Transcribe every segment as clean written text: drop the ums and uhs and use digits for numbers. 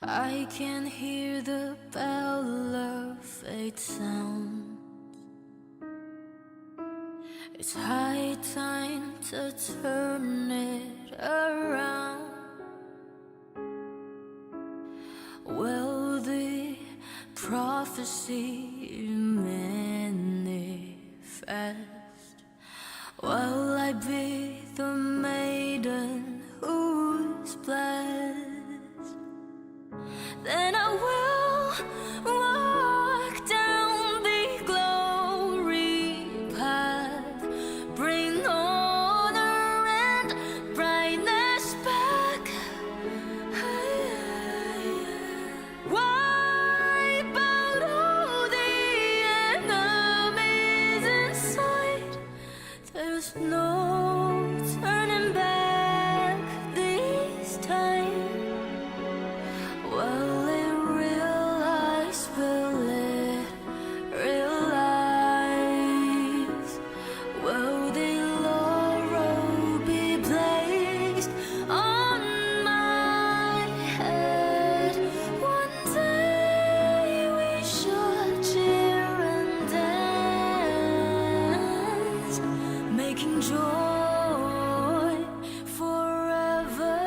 I can hear the bell of fate sound. It's high time to turn it around. Well, the prophecy manifest. Will I be the maiden who's blessed? Then I will walk down the glory path, bring honor and brightness back. Wipe out all the enemies inside. There's no turning back this time. Will it realize? Will it realize? Will the laurel be placed on my head? One day we shall cheer and dance, making joy forever.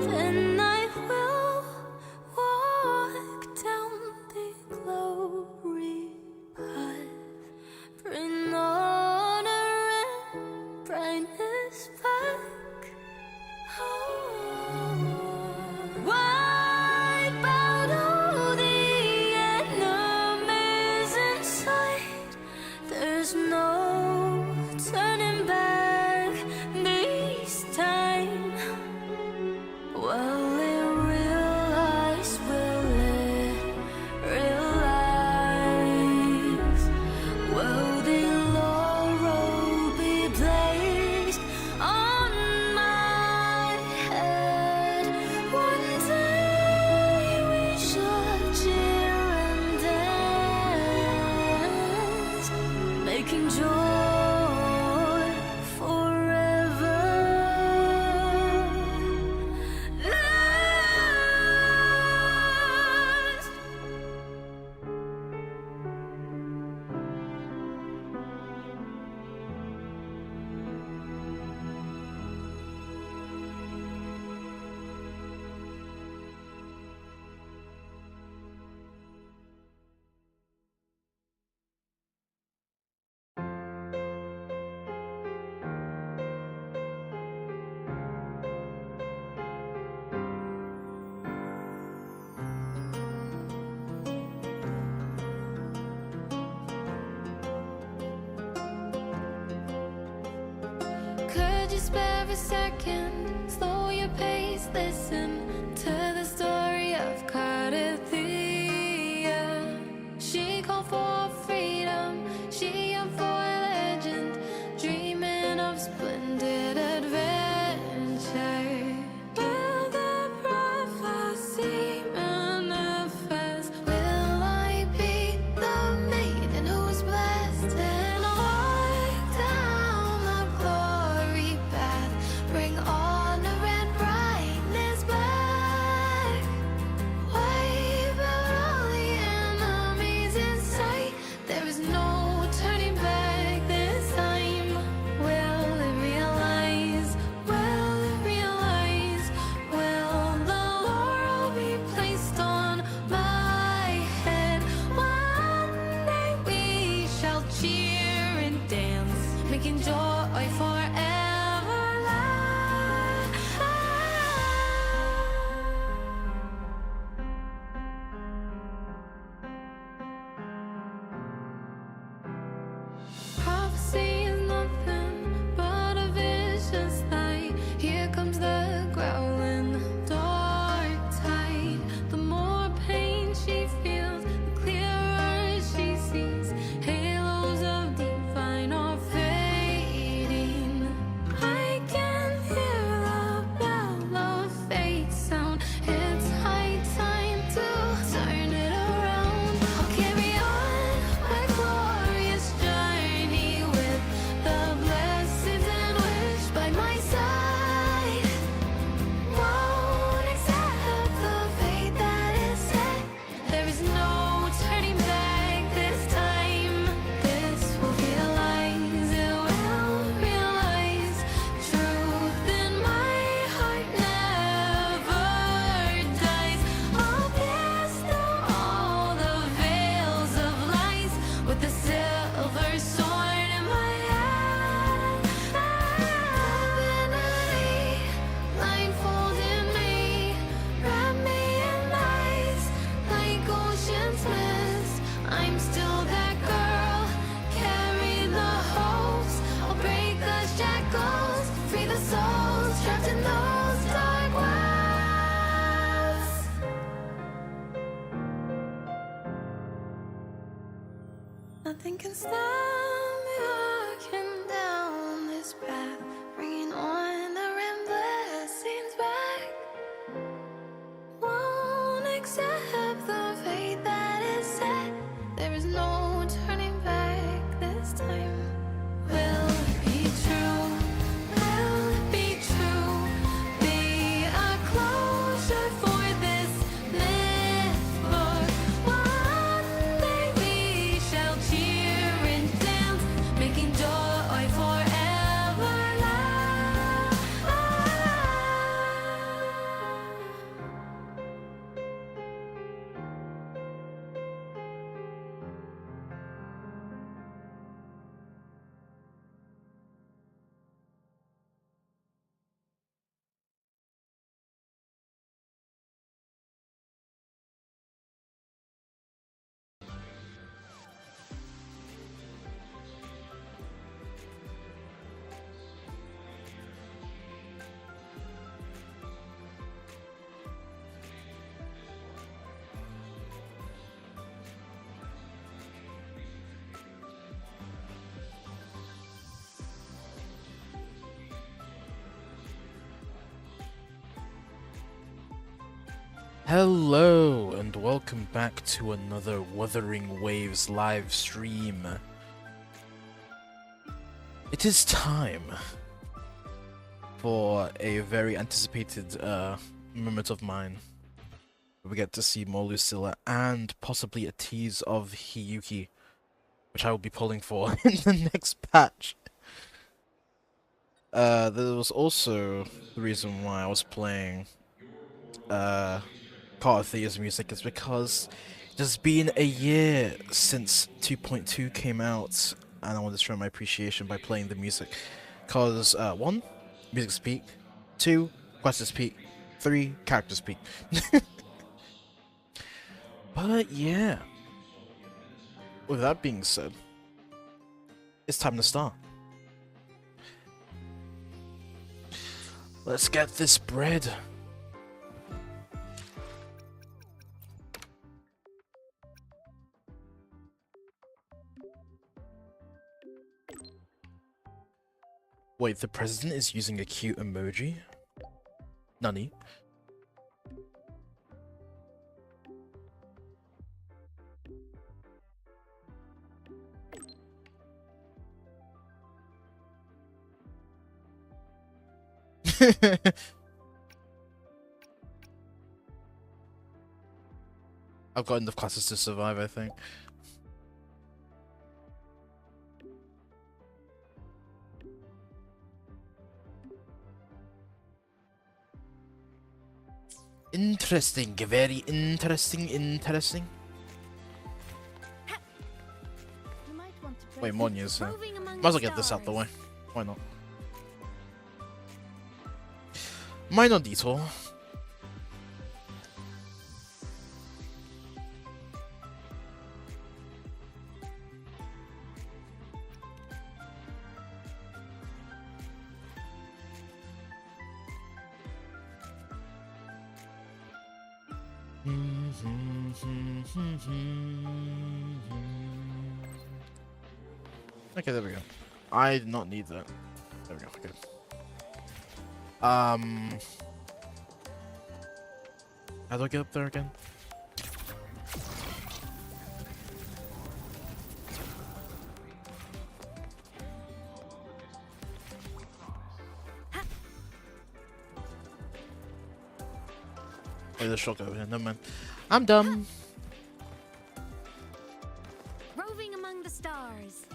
Then I will walk down the glory path, bring honor and brightness back. Wipe out all the enemies inside. There's no turning back this time. Will it realize? Will it realize? Will the laurel be placed on my head? One day we shall cheer and dance, making joy forever. Last. Could you spare a second? Slow your pace, listen to the story of Cardathia. She called for freedom, she yearned for legend, dreaming of splendid adventure. Will the prophecy manifest? Will I be the maiden who's blessed? And walk down the glory path, bring honor and brightness back. Wipe out all the enemies in sight. There is no turning back this time. Will it realize? Will it realize? Will the laurel be placed on my head? One day we shall cheer and dance, making joy forever. Prophecy is nothing but a vicious lie. Here comes the growling. shackles, free the souls trapped in those dark wells. Nothing can stop me walking down this path, bringing on the rambler scenes back. Won't accept the fate that is set. There is no turning back this time. Will it be true? Will it be true? Be a closure for this myth. For one day we shall cheer and dance, making joy forever last. Hello and welcome back to another Wuthering Waves live stream. It is time for a very anticipated moment of mine. We get to see more LUCILLA and possibly a tease of HIYUKI, which I will be pulling for in the next patch. There was also the reason why I was playing part of Thea's music is because it has been a year since 2.2 came out, and I want to show my appreciation by playing the music. Cause 1, music speak, 2, quests speak, 3, characters speak. But yeah, with that being said, it's time to start. Let's get this bread. Wait, the president is using a cute emoji? Nani? I've got enough classes to survive, I think. Interesting, very interesting. Wait, Monya's here. Might as well get this out the way. Why not? Minor detour. Okay, there we go. I did not need that. There we go. Okay. How do I get up there again? Wait, there's a shotgun over here. Never mind. I'm dumb. Roving among the stars.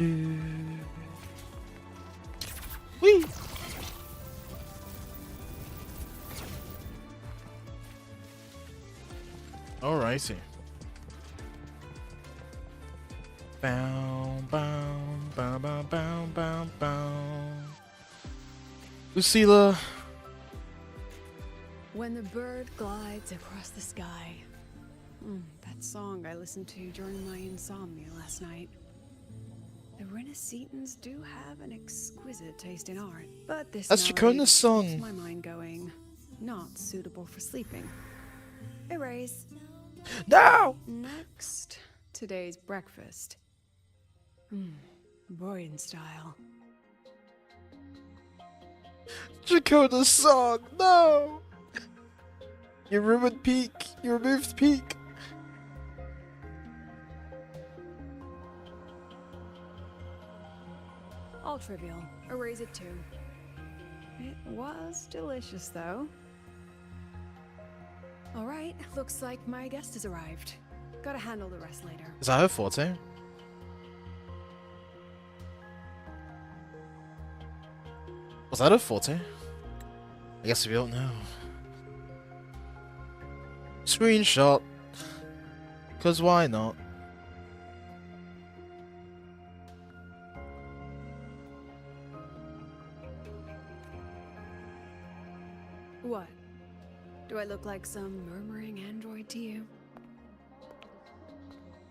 Whee! Alrighty. Bow, bow, bow, bow, bow, bow, bow. LUCILLA. When the bird glides across the sky. That song I listened to during my insomnia last night. The Renaissance do have an exquisite taste in art, but this That's melody Chacona's keeps song. my mind going. Not suitable for sleeping. Erase. No! Next, today's breakfast. Boyan style. Chacona's song! No! You ruined Peak! You removed Peak! All trivial. Erase it too. It was delicious though. Alright, looks like my guest has arrived. Gotta handle the rest later. Is that her forte? Was that her forte? I guess we don't know. Screenshot. Cause why not? What? Do I look like some murmuring android to you?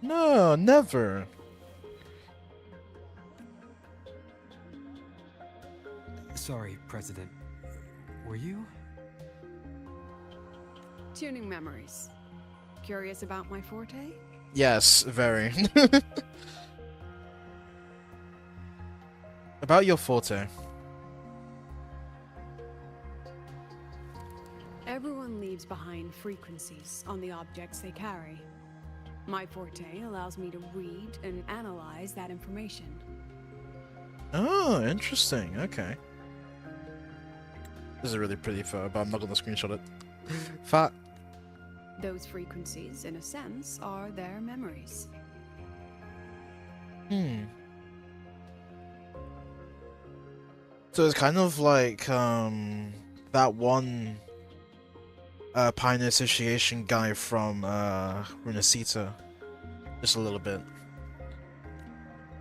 No, never. Sorry, President. Were you? Tuning memories. Curious about my forte? Yes, very. About your forte. Everyone leaves behind frequencies on the objects they carry. My forte allows me to read and analyze that information. Oh, interesting. Okay. This is a really pretty photo, but I'm not gonna screenshot it. Fat. Those frequencies, in a sense, are their memories. So it's kind of like that one Pioneer Association guy from Runacita. Just a little bit.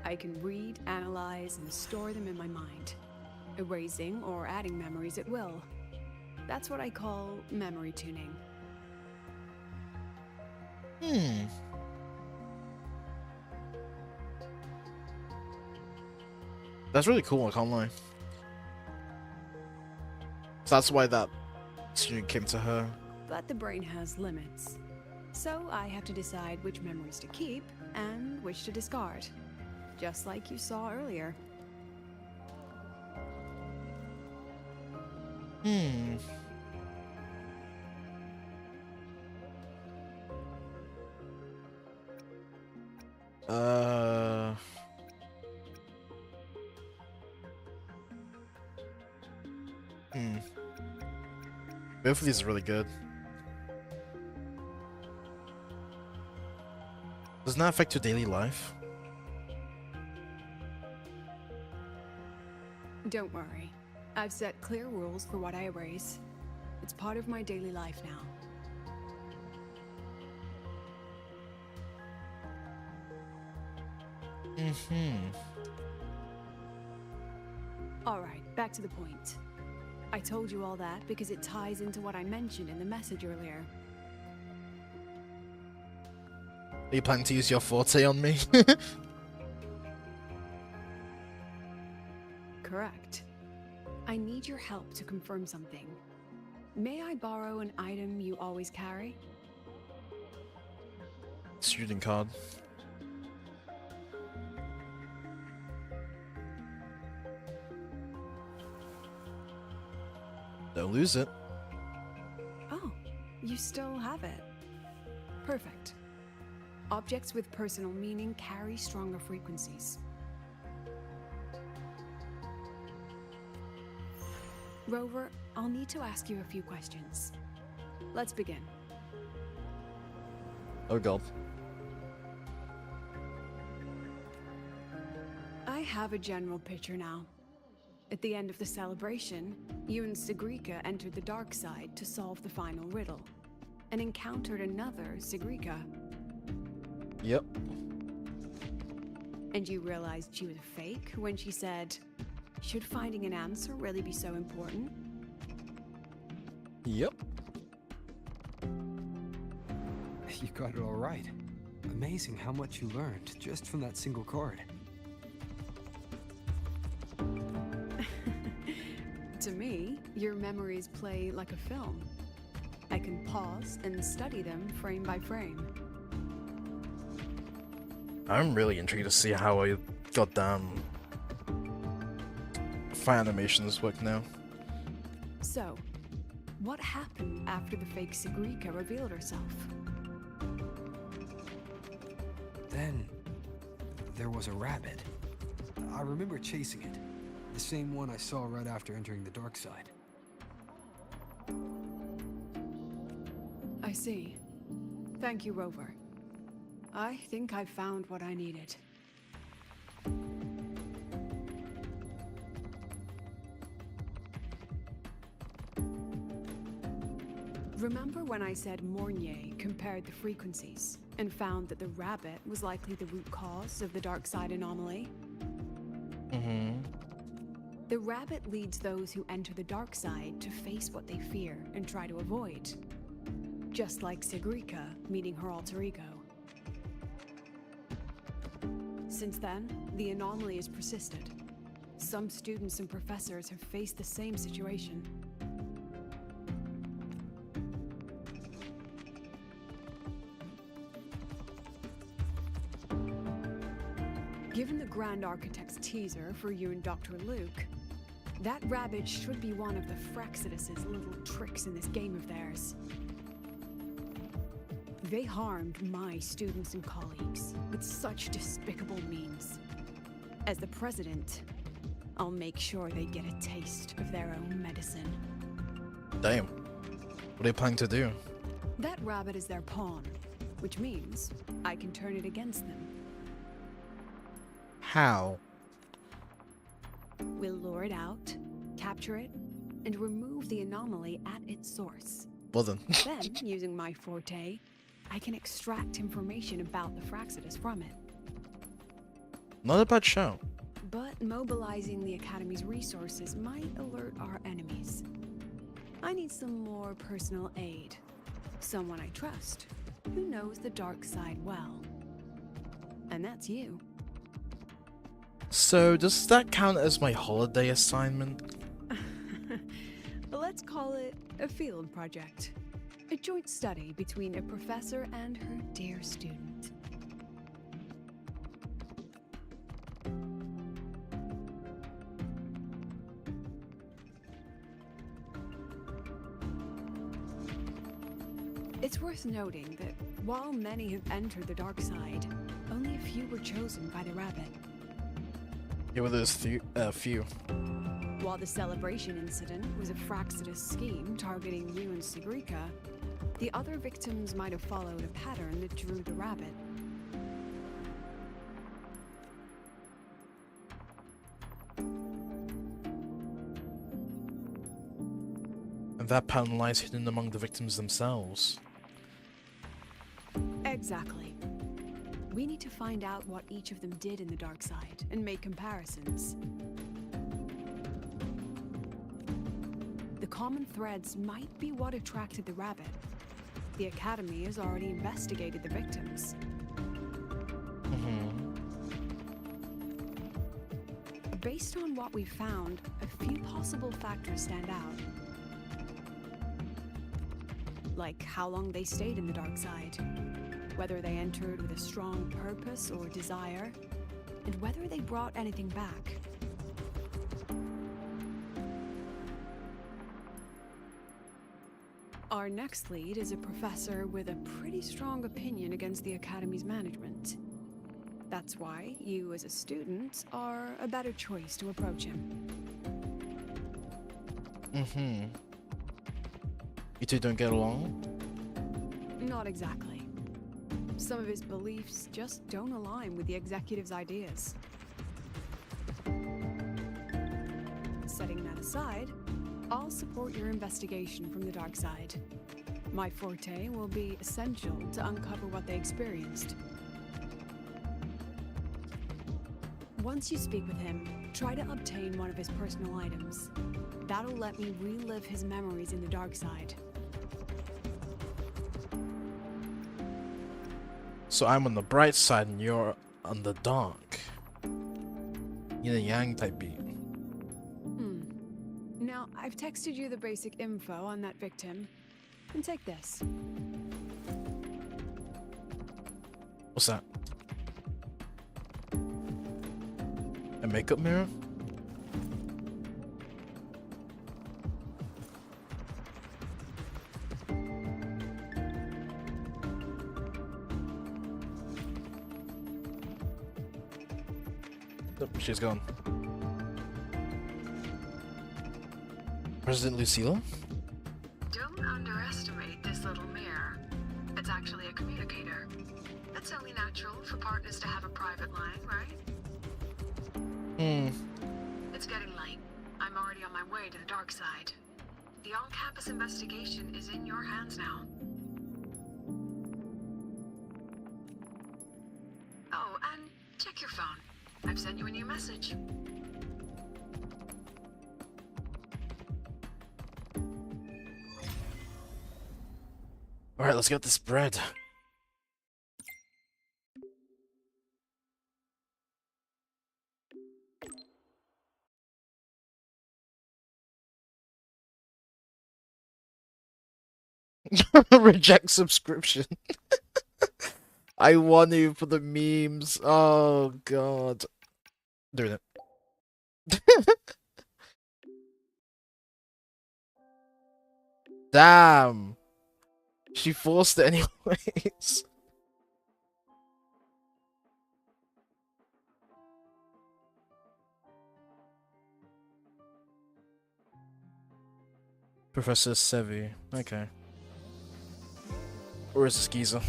I can read, analyze, and store them in my mind, erasing or adding memories at will. That's what I call memory tuning. That's really cool, I can't lie. So that's why that student came to her. But the brain has limits. So I have to decide which memories to keep and which to discard. Just like you saw earlier. Both of these are really good. Doesn't that affect your daily life? Don't worry. I've set clear rules for what I erase. It's part of my daily life now. Alright, back to the point. I told you all that because it ties into what I mentioned in the message earlier. Are you planning to use your forte on me? Correct. I need your help to confirm something. May I borrow an item you always carry? Student card. Don't lose it. Oh, you still have it. Perfect. Objects with personal meaning carry stronger frequencies. Rover, I'll need to ask you a few questions. Let's begin. Oh god. I have a general picture now. At the end of the celebration, you and Segue entered the dark side to solve the final riddle, and encountered another Segue. Yep. And you realized she was a fake when she said, "Should finding an answer really be so important?" Yep. You got it all right. Amazing how much you learned just from that single chord. To me, your memories play like a film. I can pause and study them frame by frame. I'm really intrigued to see how I goddamn fight animations work now. So, what happened after the fake Segue revealed herself? Then, there was a rabbit. I remember chasing it. The same one I saw right after entering the dark side. I see. Thank you, Rover. I think I found what I needed. Remember when I said Mornier compared the frequencies and found that the rabbit was likely the root cause of the dark side anomaly? Mm-hmm. The rabbit leads those who enter the dark side to face what they fear and try to avoid. Just like Segue meeting her alter ego. Since then, the anomaly has persisted. Some students and professors have faced the same situation. Given the Grand Architect's teaser for you and Dr. Luke, that rabbit should be one of the Fraxidus's little tricks in this game of theirs. They harmed my students and colleagues with such despicable means. As the president, I'll make sure they get a taste of their own medicine. Damn. What are you planning to do? That rabbit is their pawn, which means I can turn it against them. How? We'll lure it out, capture it, and remove the anomaly at its source. Well then. Then, using my forte, I can extract information about the Fraxidus from it. Not a bad show. But mobilizing the Academy's resources might alert our enemies. I need some more personal aid. Someone I trust, who knows the dark side well. And that's you. So, does that count as my holiday assignment? Let's call it a field project. A joint study between a professor and her dear student. It's worth noting that while many have entered the dark side, only a few were chosen by the rabbit. Yeah, well, there's few. While the celebration incident was a Fraxidus scheme targeting you and Segue, the other victims might have followed a pattern that drew the rabbit. And that pattern lies hidden among the victims themselves. Exactly. We need to find out what each of them did in the dark side and make comparisons. The common threads might be what attracted the rabbit. The Academy has already investigated the victims. Based on what we found, a few possible factors stand out. Like how long they stayed in the dark side, whether they entered with a strong purpose or desire, and whether they brought anything back. Our next lead is a professor with a pretty strong opinion against the Academy's management. That's why you, as a student, are a better choice to approach him. You two don't get along? Not exactly. Some of his beliefs just don't align with the executive's ideas. Setting that aside, I'll support your investigation from the dark side. My forte will be essential to uncover what they experienced. Once you speak with him, try to obtain one of his personal items. That'll let me relive his memories in the dark side. So I'm on the bright side and you're on the dark. Yin and yang type beat. Now, I've texted you the basic info on that victim. And take this. What's that? A makeup mirror? Oh, she's gone. President Lucilla? Don't underestimate this little mirror. It's actually a communicator. It's only natural for partners to have a private line, right? It's getting late. I'm already on my way to the dark side. The on-campus investigation is in your hands now. Oh, and check your phone. I've sent you a new message. Alright, let's get this bread. Reject subscription. I want you for the memes. Oh god. Doing it. Damn. She forced it anyways. Professor Segue. Okay. Or is this geezer?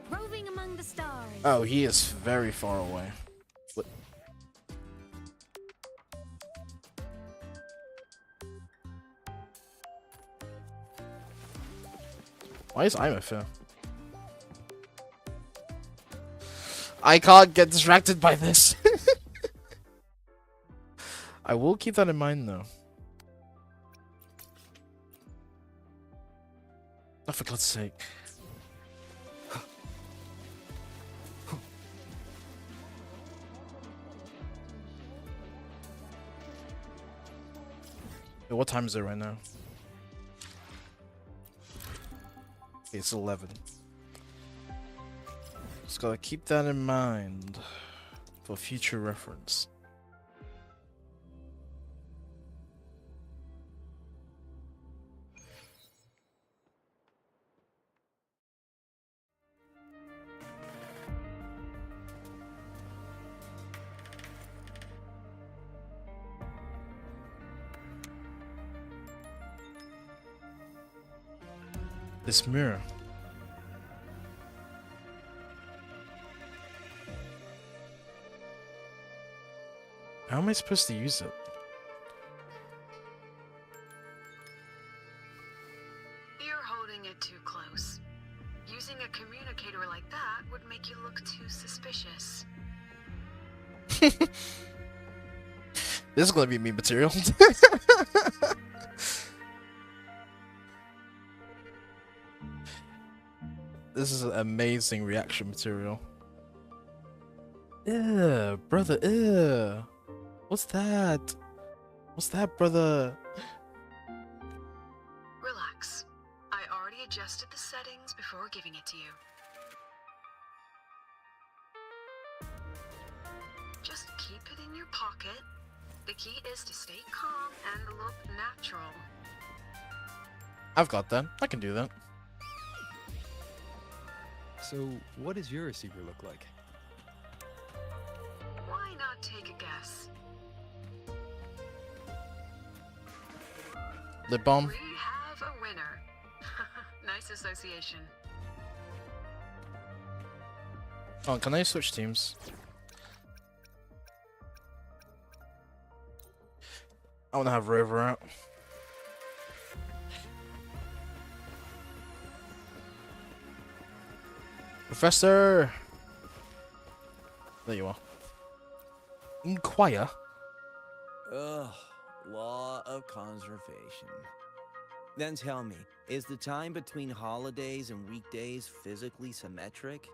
Roving among the stars. Oh, he is very far away. What? Why is Ima here? I can't get distracted by this. I will keep that in mind though. Oh, for God's sake. Hey, what time is it right now? Okay, it's 11. Just gotta keep that in mind for future reference. This mirror. How am I supposed to use it? You're holding it too close. Using a communicator like that would make you look too suspicious. This is gonna be meme material. This is amazing reaction material. Ew, brother, ew. What's that? What's that, brother? Relax. I already adjusted the settings before giving it to you. Just keep it in your pocket. The key is to stay calm and look natural. I've got that. I can do that. So, what does your receiver look like? Why not take a guess? Lip balm. We have a winner. Nice association. Oh, can I switch teams? I want to have Rover out. Professor! There you are. Inquire? Ugh, law of conservation. Then tell me, is the time between holidays and weekdays physically symmetric?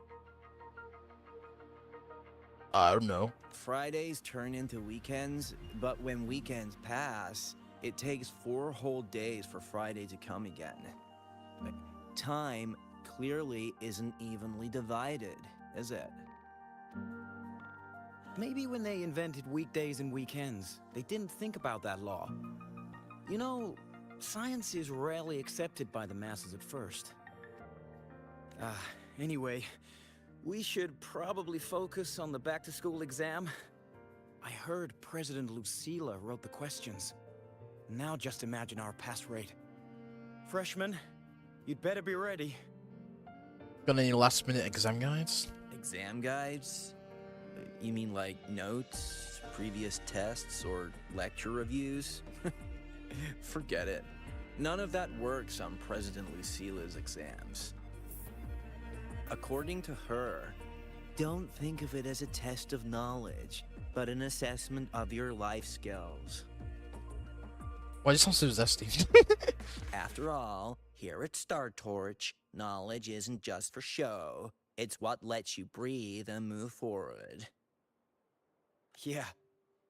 I don't know. Fridays turn into weekends, but when weekends pass, It takes 4 whole days for Friday to come again. But time clearly isn't evenly divided, is it? Maybe when they invented weekdays and weekends, they didn't think about that law. You know, science is rarely accepted by the masses at first. Anyway, we should probably focus on the back-to-school exam. I heard President Lucilla wrote the questions. Now just imagine our pass rate. Freshmen, you'd better be ready. Got any last-minute exam guides? Exam guides? You mean like notes, previous tests, or lecture reviews? Forget it. None of that works on President Lucilla's exams. According to her, don't think of it as a test of knowledge, but an assessment of your life skills. Why does it sound so zesty? After all, here at Star Torch, knowledge isn't just for show. It's what lets you breathe and move forward. Yeah,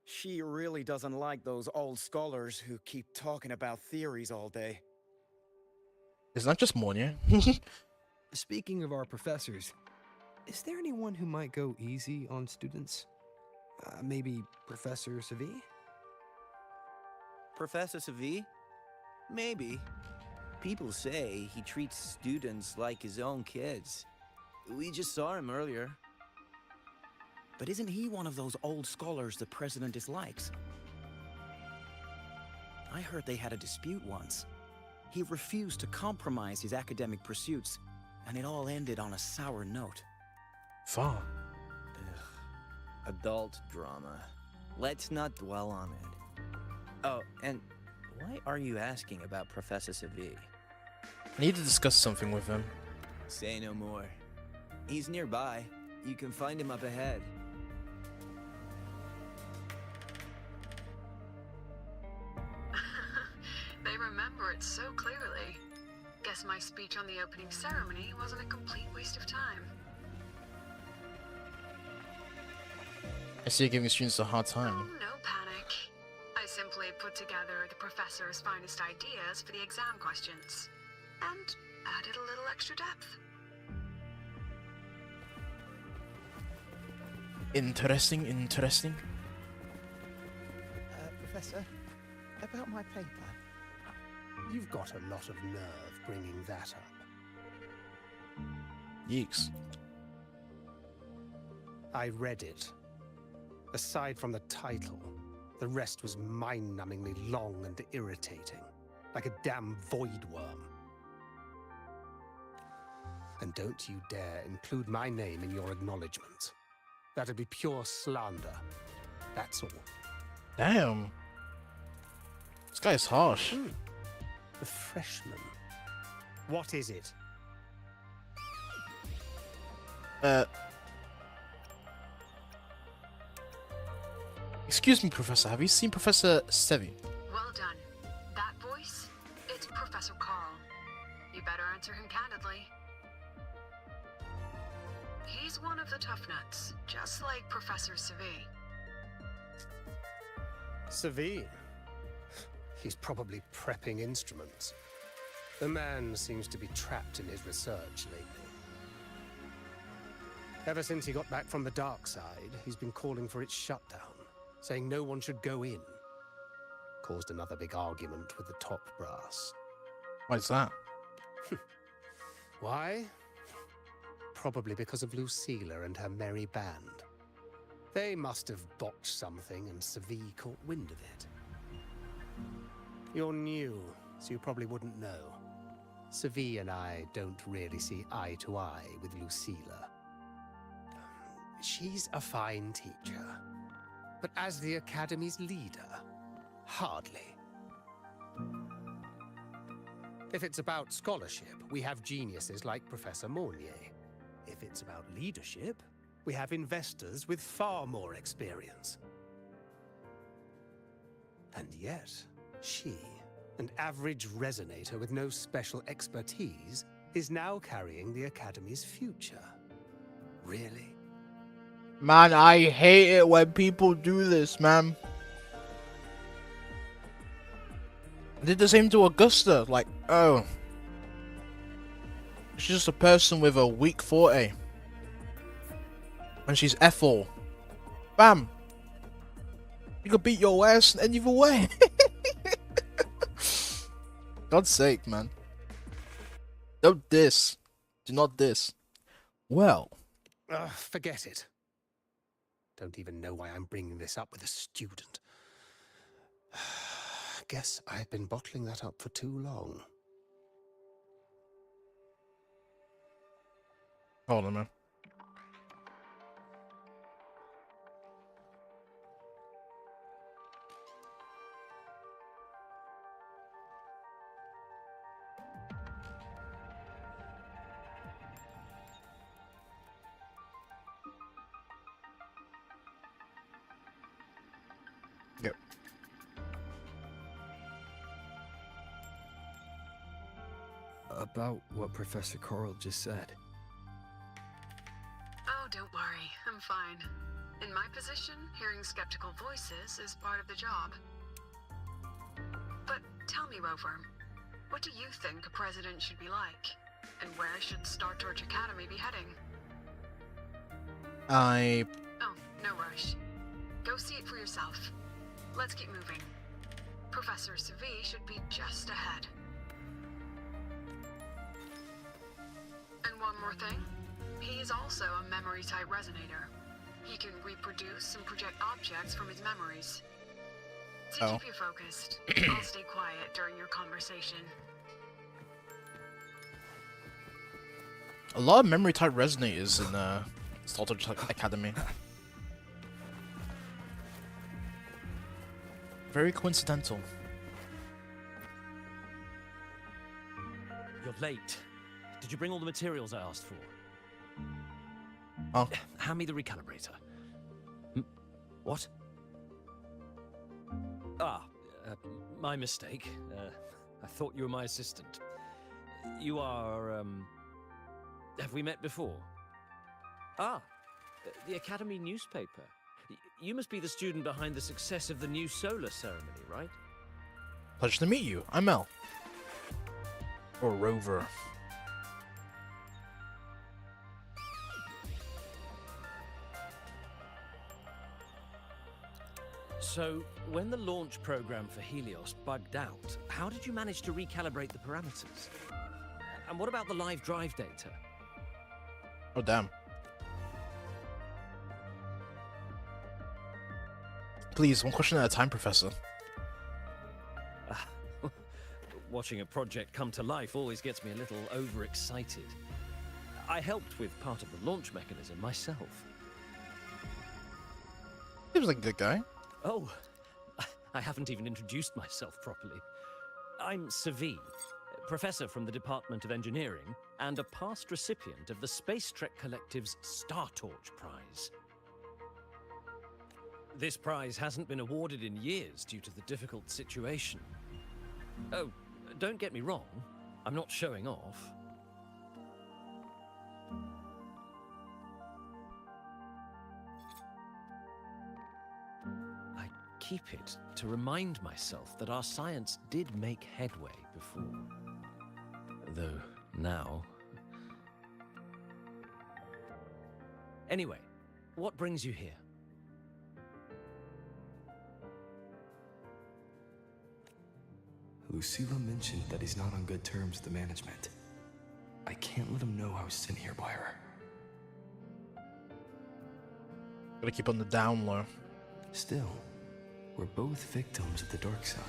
she really doesn't like those old scholars who keep talking about theories all day. Isn't that just Mornia? Speaking of our professors, is there anyone who might go easy on students? Maybe Professor Segue? Professor Segue? Maybe. People say he treats students like his own kids. We just saw him earlier. But isn't he one of those old scholars the president dislikes? I heard they had a dispute once. He refused to compromise his academic pursuits, and it all ended on a sour note. Far. Adult drama. Let's not dwell on it. Oh, and why are you asking about Professor Segue? I need to discuss something with him. Say no more. He's nearby. You can find him up ahead. They remember it so clearly. Guess my speech on the opening ceremony wasn't a complete waste of time. I see you're giving students a hard Oh, time. no panic. I simply put together the professor's finest ideas for the exam questions. And added a little extra depth. Interesting, interesting. Professor, about my paper. You've got a lot of nerve bringing that up. Yeeks. I read it. Aside from the title, the rest was mind-numbingly long and irritating, like a damn void worm. And don't you dare include my name in your acknowledgement. That'd be pure slander. That's all. Damn. This guy is harsh. The freshman. What is it? Excuse me, Professor. Have you seen Professor Segue? Well done. That voice, it's Professor Carl. You better answer him candidly. He's one of the tough nuts, just like Professor Segue. Segue. He's probably prepping instruments. The man seems to be trapped in his research lately. Ever since he got back from the dark side, he's been calling for its shutdown, saying no one should go in. Caused another big argument with the top brass. Why's that? Why? Probably because of Lucilla and her merry band. They must have botched something and Segue caught wind of it. You're new, so you probably wouldn't know. Segue and I don't really see eye to eye with Lucilla. She's a fine teacher, but as the Academy's leader, hardly. If it's about scholarship, we have geniuses like Professor Mornier. If it's about leadership, we have investors with far more experience. And yet, she, an average resonator with no special expertise, is now carrying the Academy's future. Really? Man, I hate it when people do this, man. I did the same to Augusta. Like, oh, she's just a person with a weak forte, and she's Ethel. Bam. You could beat your ass in any other way. God's sake, man. Don't diss. Do not diss. Well. Forget it. Don't even know why I'm bringing this up with a student. Guess I've been bottling that up for too long. Hold on, man. Yep. About what Professor Coral just said. Oh, don't worry. I'm fine. In my position, hearing skeptical voices is part of the job. But tell me, Rover, what do you think a president should be like? And where should Star Torch Academy be heading? Oh, no rush. Go see it for yourself. Let's keep moving. Professor Segue should be just ahead. And one more thing. He is also a memory-type resonator. He can reproduce and project objects from his memories. To keep you focused, I'll stay quiet during your conversation. A lot of memory type resonators in Star Torch Academy. Very coincidental. You're late. Did you bring all the materials I asked for? Oh. Hand me the recalibrator. What? My mistake. I thought you were my assistant. You are, have we met before? The Academy newspaper. You must be the student behind the success of the new solar ceremony, right? Pleasure to meet you. I'm Mel. Or Rover. So, when the launch program for Helios bugged out, how did you manage to recalibrate the parameters? And what about the live drive data? Oh, damn. Please, one question at a time, Professor. Watching a project come to life always gets me a little overexcited. I helped with part of the launch mechanism myself. Seems like a good guy. Oh, I haven't even introduced myself properly. I'm Segue, professor from the Department of Engineering, and a past recipient of the Space Trek Collective's Star Torch Prize. This prize hasn't been awarded in years due to the difficult situation. Oh, don't get me wrong, I'm not showing off. I keep it to remind myself that our science did make headway before. Though now... Anyway, what brings you here? Lucilla mentioned that he's not on good terms with the management. I can't let him know I was sent here by her. Gotta keep on the down low. Still, we're both victims of the dark side.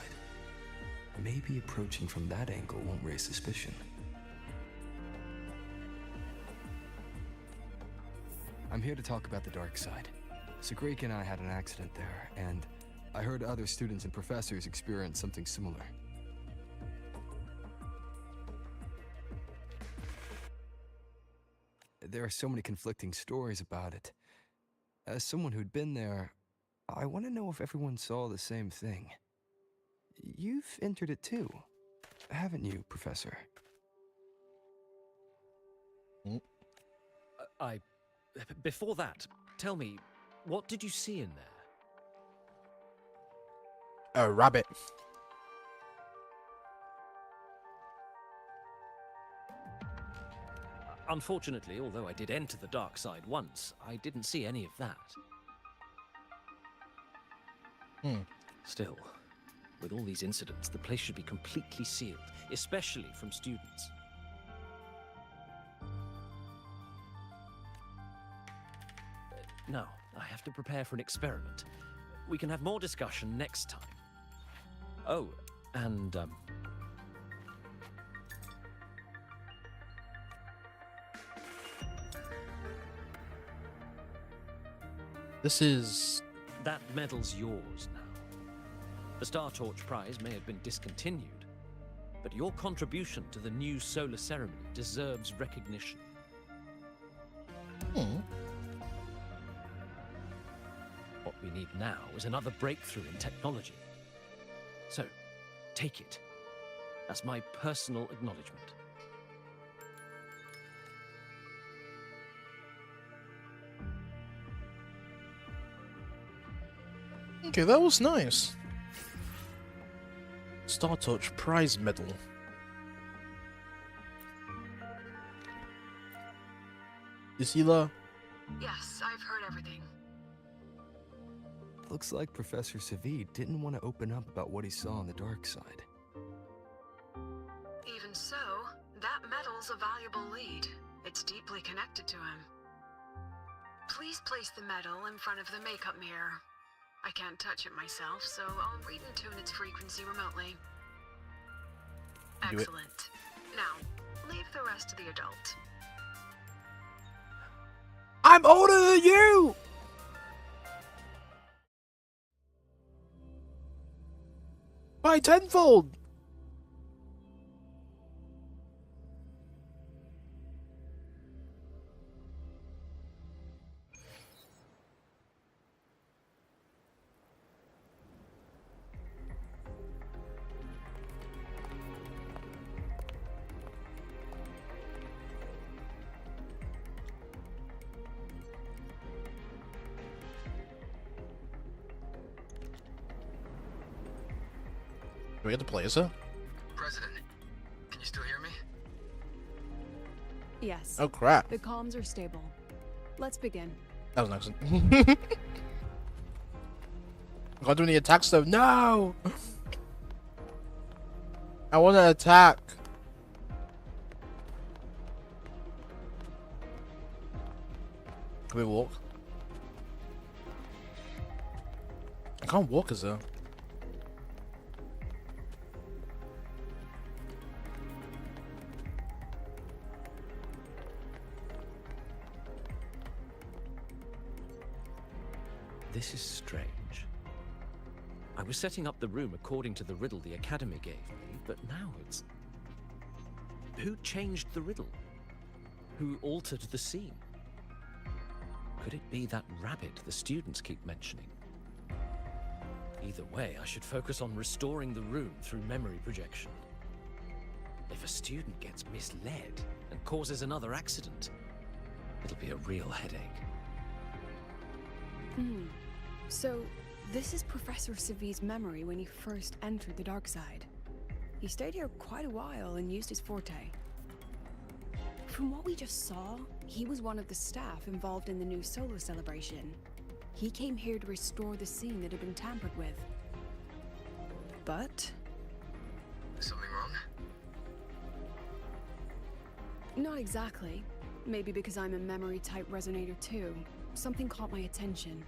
Maybe approaching from that angle won't raise suspicion. I'm here to talk about the dark side. Segue and I had an accident there, and I heard other students and professors experience something similar. There are so many conflicting stories about it. As someone who'd been there, I want to know if everyone saw the same thing. You've entered it too, haven't you, Professor? Before that, tell me, what did you see in there? A rabbit. Unfortunately, although I did enter the dark side once, I didn't see any of that. Still, with all these incidents, the place should be completely sealed, especially from students. Now, I have to prepare for an experiment. We can have more discussion next time. Oh, and, This is... that medal's yours now. The Star Torch Prize may have been discontinued, but your contribution to the new solar ceremony deserves recognition. What we need now is another breakthrough in technology. So, take it as my personal acknowledgement. Okay, that was nice. Star Torch Prize Medal. LUCILLA? Yes, I've heard everything. Looks like Professor Segue didn't want to open up about what he saw on the dark side. Even so, that medal's a valuable lead. It's deeply connected to him. Please place the medal in front of the makeup mirror. I can't touch it myself, so I'll read and tune its frequency remotely. Do it. Excellent. Now, leave the rest to the adult. I'm older than you! By tenfold! Do we get to play as her? President, can you still hear me? Yes. Oh crap. The comms are stable. Let's begin. That was an accident. I can't do any attacks though. No! I want to attack. Can we walk? I can't walk as her. This is strange. I was setting up the room according to the riddle the Academy gave me, but now it's... Who changed the riddle? Who altered the scene? Could it be that rabbit the students keep mentioning? Either way, I should focus on restoring the room through memory projection. If a student gets misled and causes another accident, it'll be a real headache. So, this is Professor Seve's memory when he first entered the dark side. He stayed here quite a while and used his forte. From what we just saw, he was one of the staff involved in the new solar celebration. He came here to restore the scene that had been tampered with. But... Something wrong? not exactly. Maybe because I'm a memory-type resonator too. Something caught my attention.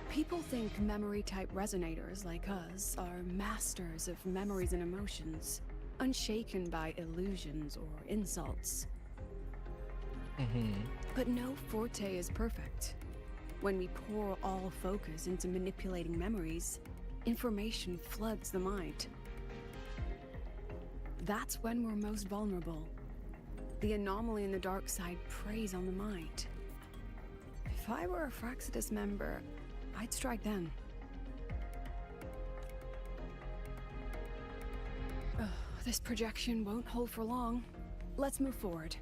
People think memory-type resonators like us are masters of memories and emotions, unshaken by illusions or insults. But no forte is perfect. When we pour all focus into manipulating memories, information floods the mind. That's when we're most vulnerable. The anomaly in the dark side preys on the mind. If I were a Fraxidus member, I'd strike then. Ugh, this projection won't hold for long. Let's move forward.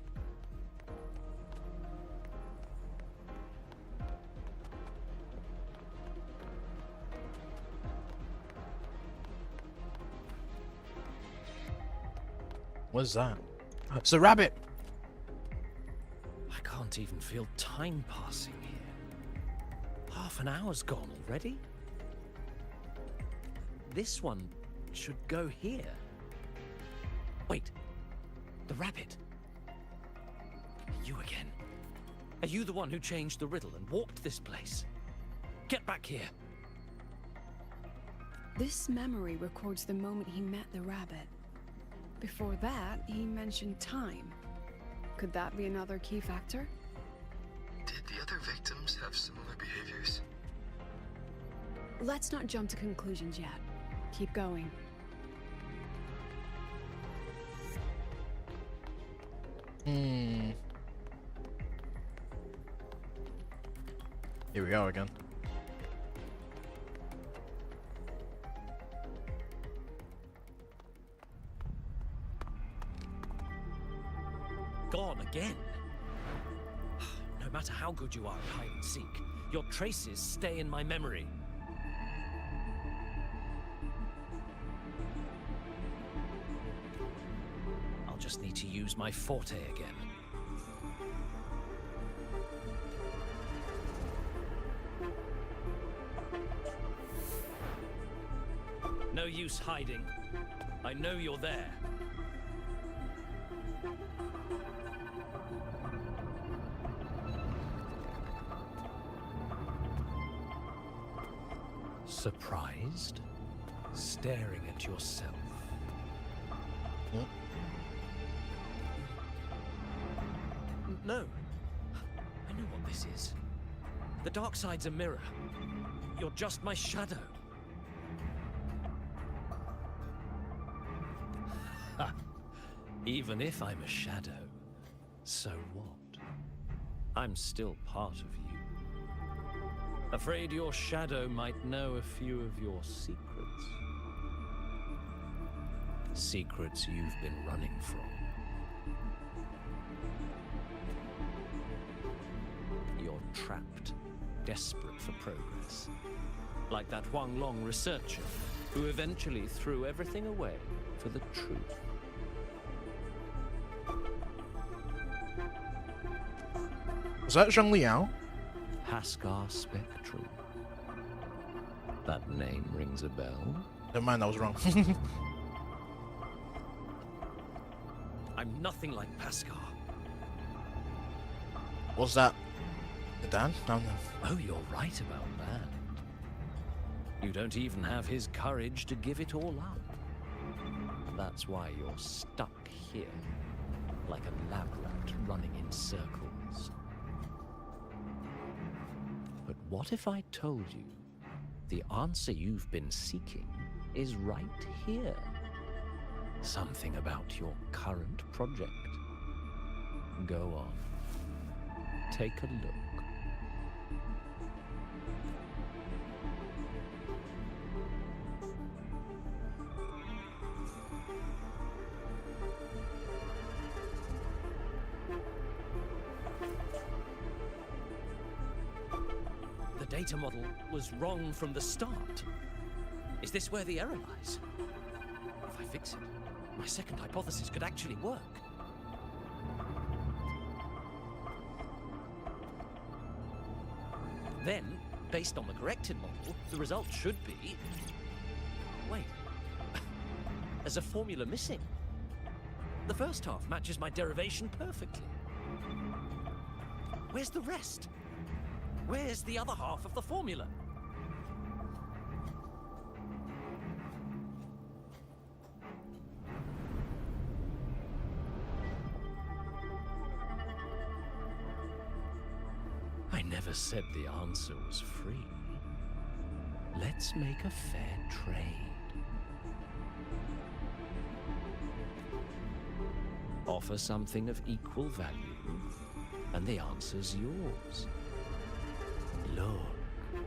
What is that? It's a rabbit! can't even feel time passing here. Half an hour's gone already? This one should go here. Wait, the rabbit. You again. Are you the one who changed the riddle and walked this place? Get back here. This memory records the moment he met the rabbit. Before that, he mentioned time. Could that be another key factor? Did the other victims have similar behaviors? Let's not jump to conclusions yet. Keep going. Here we go again. Gone again. No matter how good you are at hide and seek, your traces stay in my memory. I'll just need to use my forte again. No use hiding. I know you're there. Surprised? Staring at yourself. No. I know what this is. The dark side's a mirror. You're just my shadow. Ha! Even if I'm a shadow, so what? I'm still part of you. Afraid your shadow might know a few of your secrets. Secrets you've been running from. You're trapped, desperate for progress. Like that Huang Long researcher who eventually threw everything away for the truth. Was that Zheng Liao? Haskar Spectrum. That name rings a bell. Never mind, I was wrong. I'm nothing like Haskar. Was that the Dan? No. Oh, you're right about that. You don't even have his courage to give it all up. That's why you're stuck here, like a lab rat running in circles. But what if I told you the answer you've been seeking is right here? Something about your current project. Go on. Take a look. The data model was wrong from the start. Is this where the error lies? If I fix it, my second hypothesis could actually work. Then, based on the corrected model, the result should be... Wait. There's a formula missing. The first half matches my derivation perfectly. Where's the rest? Where's the other half of the formula? I never said the answer was free. Let's make a fair trade. Offer something of equal value, and the answer's yours. Look,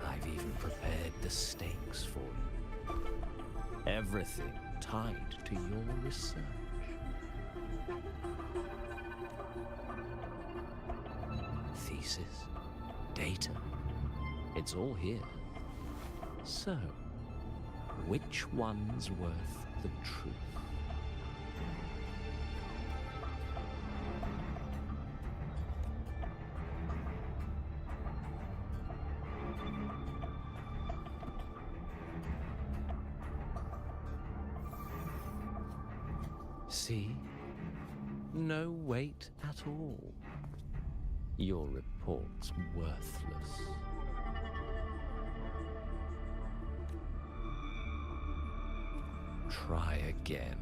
I've even prepared the stakes for you. Everything tied to your research. Thesis, data, it's all here. So, which one's worth the truth? See? No weight at all. Your report's worthless. Try again.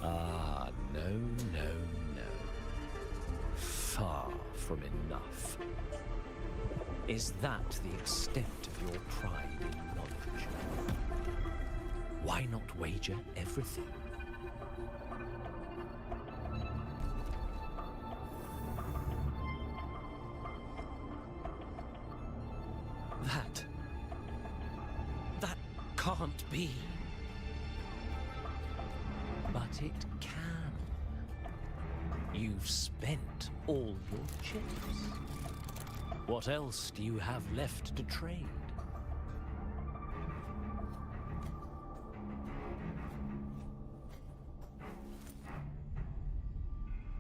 Ah, no, no, no. Far from enough. Is that the extent of your pride in knowledge? Why not wager everything? That can't be. But it can. You've spent all your chips. What else do you have left to trade?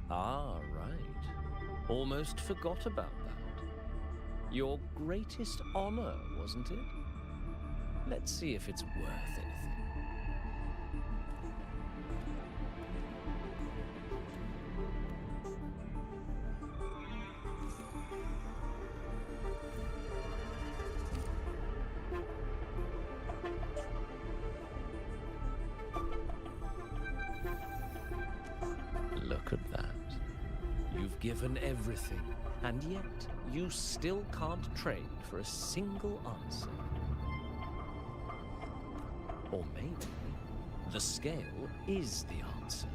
Ah, right. Almost forgot about that. Your greatest honor, wasn't it? Let's see if it's worth anything. Look at that. You've given everything, and yet you still can't trade for a single answer. Or maybe the scale is the answer.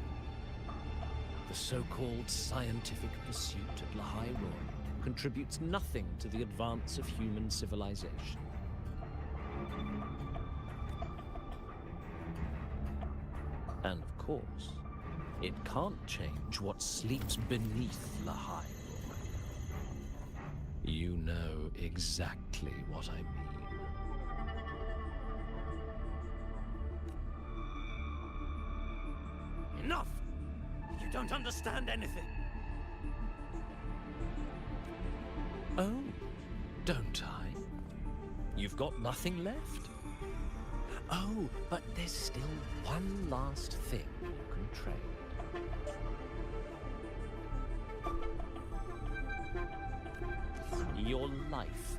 The so-called scientific pursuit at LUCILLA contributes nothing to the advance of human civilization. And of course, it can't change what sleeps beneath LUCILLA. You know exactly what I mean. Enough! You don't understand anything. Oh, don't I? You've got nothing left? Oh, but there's still one last thing you can trade. Your life.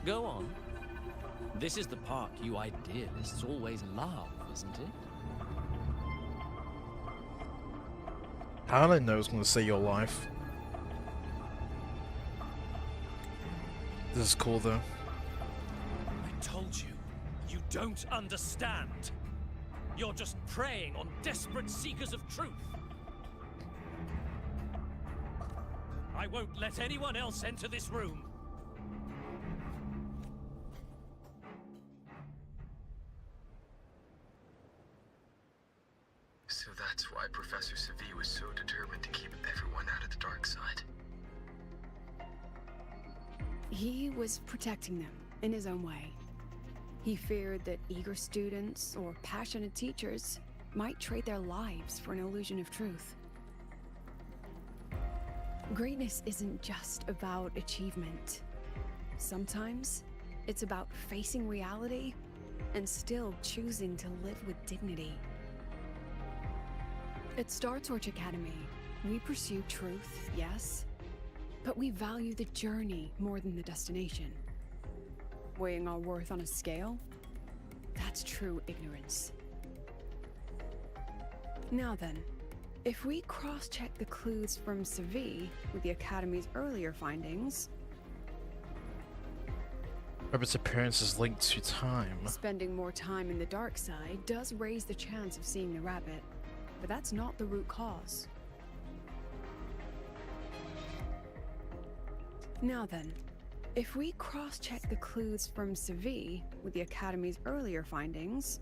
Go on. This is the part you idealists always love, isn't it? How did I know I was going to say your life? This is cool though. I told you, you don't understand. You're just preying on desperate seekers of truth. I won't let anyone else enter this room. So that's why Professor Segue was so determined to keep everyone out of the dark side. He was protecting them in his own way. He feared that eager students or passionate teachers might trade their lives for an illusion of truth. Greatness isn't just about achievement. Sometimes it's about facing reality and still choosing to live with dignity. At Star Torch Academy, we pursue truth, yes, but we value the journey more than the destination. Weighing our worth on a scale? That's true ignorance. Now then, if we cross-check the clues from Segue with the Academy's earlier findings... Rabbit's appearance is linked to time. Spending more time in the dark side does raise the chance of seeing the rabbit, but that's not the root cause. Now then, if we cross-check the clues from Segue with the Academy's earlier findings...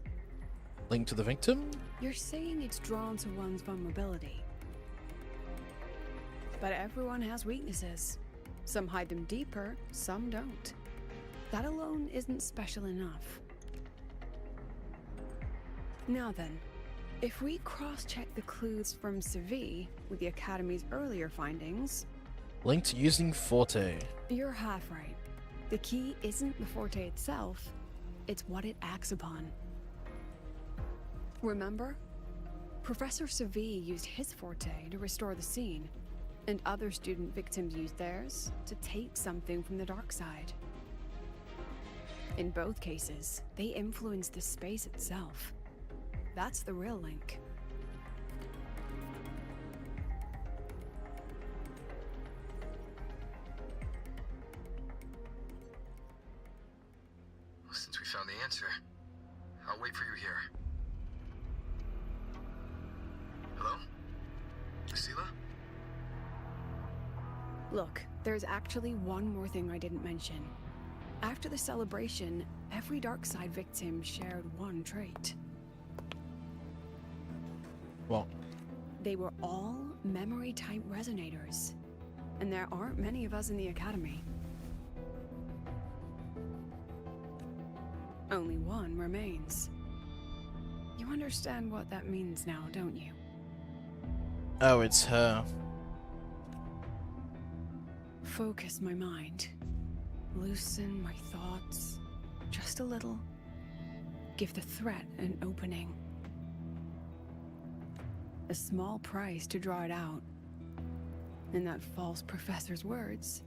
Linked to the victim? You're saying it's drawn to one's vulnerability. But everyone has weaknesses. Some hide them deeper, some don't. That alone isn't special enough. Now then, if we cross-check the clues from Segue with the Academy's earlier findings... Linked using Forte. You're half right. The key isn't the Forte itself, it's what it acts upon. Remember? Professor Segue used his Forte to restore the scene, and other student victims used theirs to take something from the dark side. In both cases, they influenced the space itself. That's the real link. Well, since we found the answer, I'll wait for you here. Hello? LUCILLA? Look, there's actually one more thing I didn't mention. After the celebration, every Darkseid victim shared one trait. What? They were all memory-type resonators. And there aren't many of us in the Academy. Only one remains. You understand what that means now, don't you? Oh, it's her. Focus my mind. Loosen my thoughts. Just a little. Give the threat an opening. A small price to draw it out. In that false professor's words,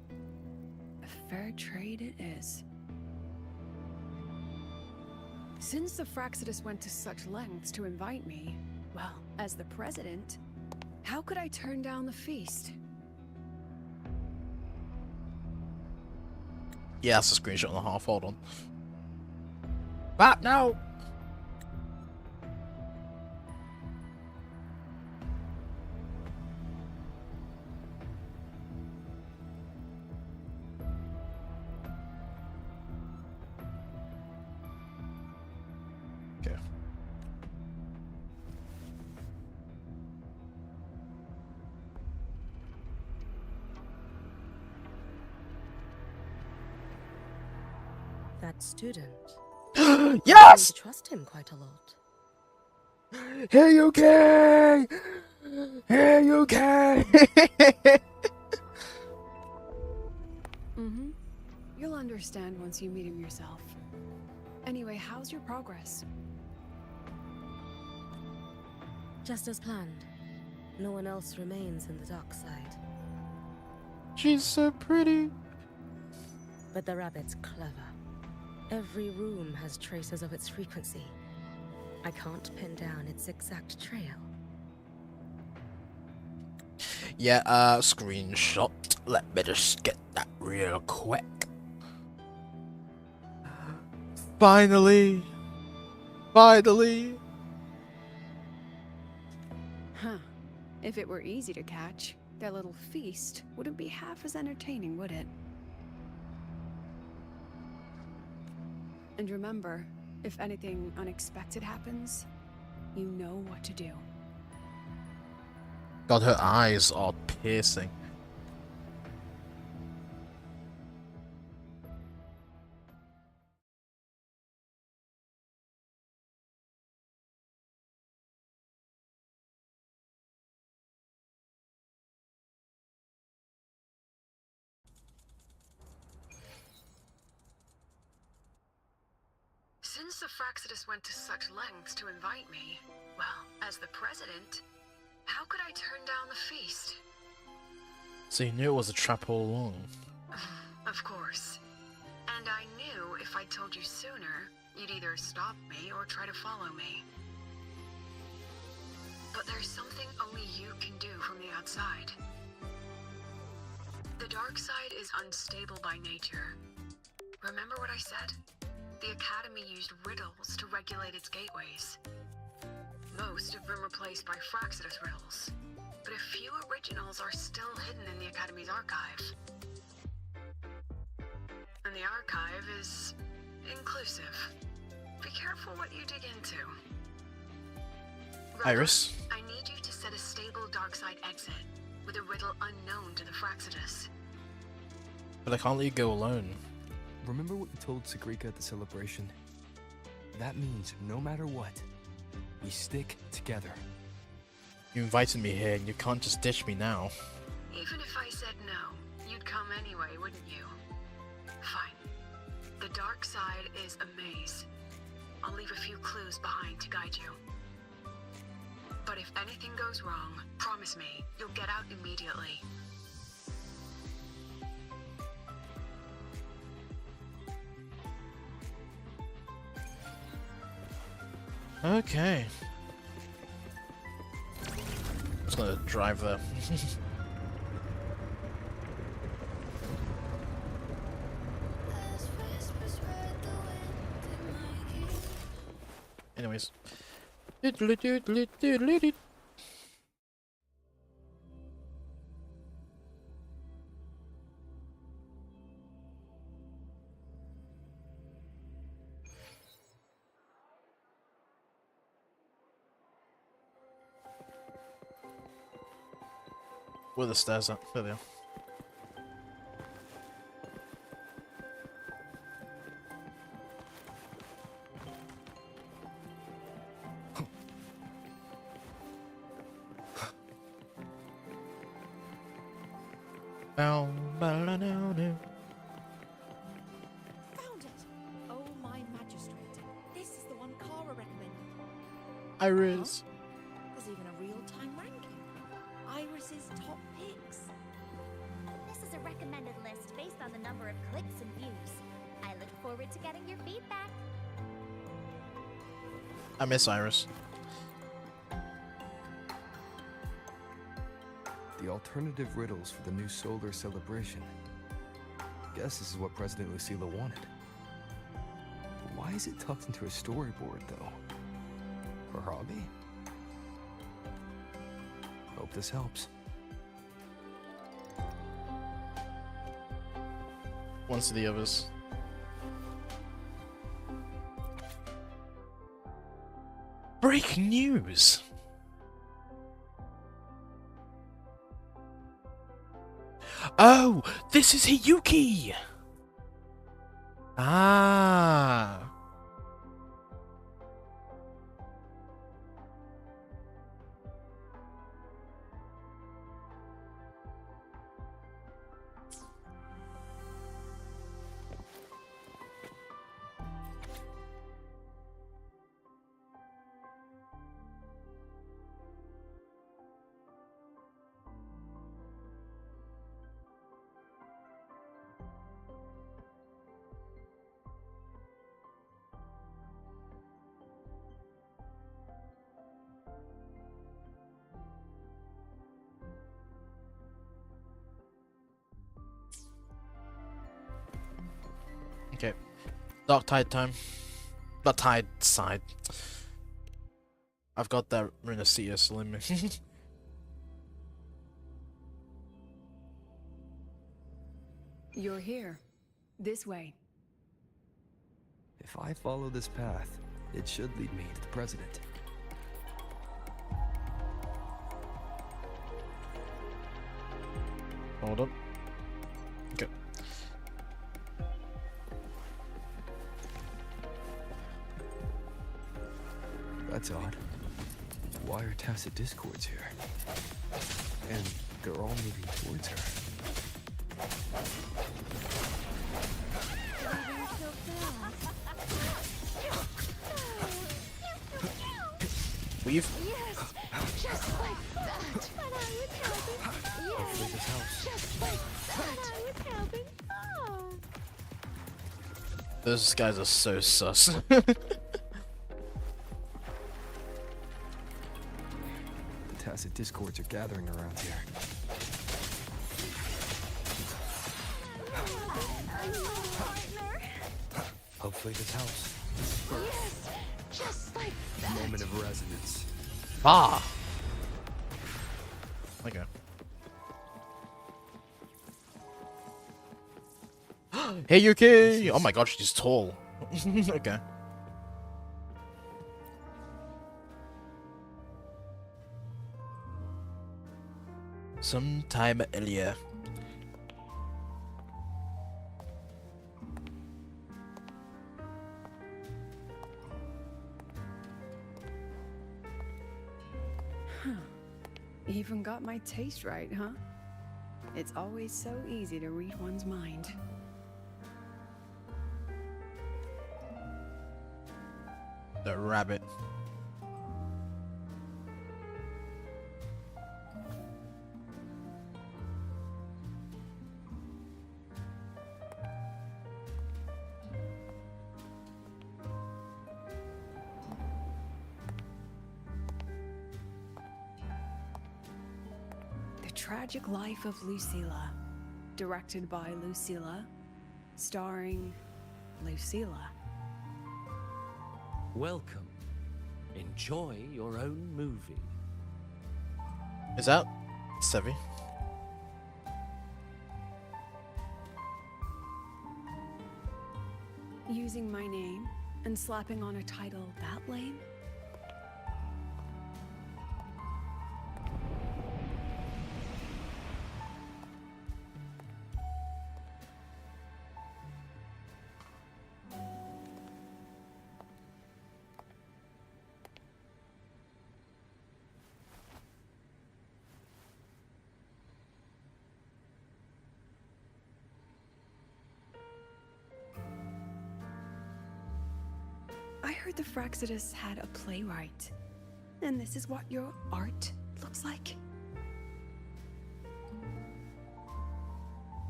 a fair trade it is. Since the Fraxidus went to such lengths to invite me, well, as the president, how could I turn down the feast? Yeah, that's a screenshot and a half. Hold on. But no. Okay. That student. Yes! I trust him quite a lot. HIYUKI! HIYUKI! You'll understand once you meet him yourself. Anyway, how's your progress? Just as planned. No one else remains in the dark side. She's so pretty. But the rabbit's clever. Every room has traces of its frequency. I can't pin down its exact trail. Yeah, screenshot. Let me just get that real quick. Finally! Finally! Huh. If it were easy to catch, their little feast wouldn't be half as entertaining, would it? And remember, if anything unexpected happens, you know what to do. God, her eyes are piercing. Since the Fraxidus went to such lengths to invite me, well, as the president, how could I turn down the feast? So you knew it was a trap all along. Of course. And I knew if I told you sooner, you'd either stop me or try to follow me. But there's something only you can do from the outside. The dark side is unstable by nature. Remember what I said? The Academy used riddles to regulate its gateways. Most have been replaced by Fraxidus riddles, but a few originals are still hidden in the Academy's archive. And the archive is inclusive. Be careful what you dig into. Iris? I need you to set a stable darkside exit with a riddle unknown to the Fraxidus. But I can't let you go alone. Remember what you told Segue at the celebration? That means no matter what, we stick together. You invited me here and you can't just ditch me now. Even if I said no, you'd come anyway, wouldn't you? Fine. The dark side is a maze. I'll leave a few clues behind to guide you. But if anything goes wrong, promise me you'll get out immediately. Okay. Just gonna drive there. Anyways. Where the stairs at? There they are. Found it! Oh, my magistrate. This is the one Kara recommended. Iris. There's even a real-time ranking. Iris's top picks. This is a recommended list based on the number of clicks and views. I look forward to getting your feedback. I miss Iris. The alternative riddles for the new solar celebration. Guess this is what President Lucilla wanted. Why is it tucked into a storyboard, though? Her hobby? Hope this helps. One to the others. Breaking news! Oh, this is HIYUKI! Ah. Okay. Dark Tide time. Not Tide side. I've got that Renaceus limit. You're here. This way. If I follow this path, it should lead me to the president. Hold up. Okay. That's odd. Why are tacit discords here? And they're all moving towards her. We've. Yes, just like that. But I was helping. Hopefully this helps. Just like that. But I was helping. Oh. Those guys are so sus. The tacit discords are gathering around here. Hopefully this helps. Yes, just like that. Moment of resonance. Ah. Okay. Hey HIYUKI! Oh my god, she's tall. Okay. Sometime earlier. Huh. Even got my taste right, huh? It's always so easy to read one's mind. The rabbit. The Tragic Life of Lucilla. Directed by Lucilla. Starring Lucilla. Welcome. Enjoy your own movie. Is that Segue? Using my name and slapping on a title that lame? I heard the Fraxidus had a playwright. And this is what your art looks like?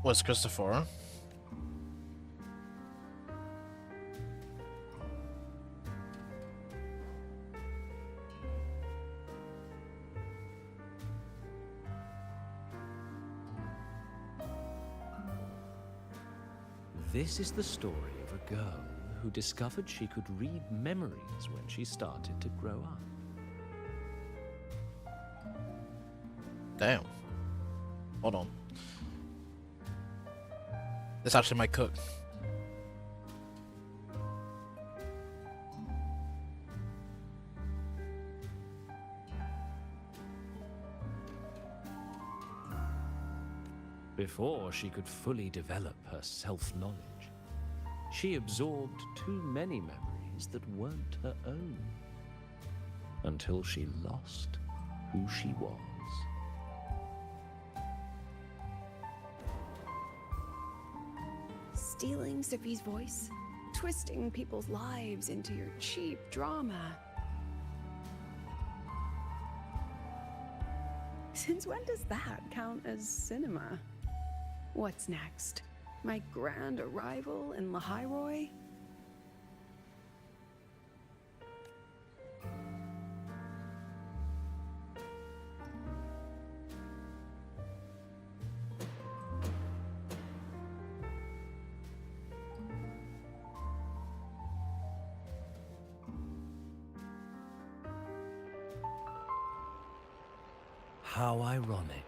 What's Christopher? This is the story of a girl who discovered she could read memories when she started to grow up. Damn. Hold on. This actually might cook. Before she could fully develop her self-knowledge, she absorbed too many memories that weren't her own, until she lost who she was. Stealing Sophie's voice? Twisting people's lives into your cheap drama? Since when does that count as cinema? What's next? My grand arrival in Lahiroy? How ironic.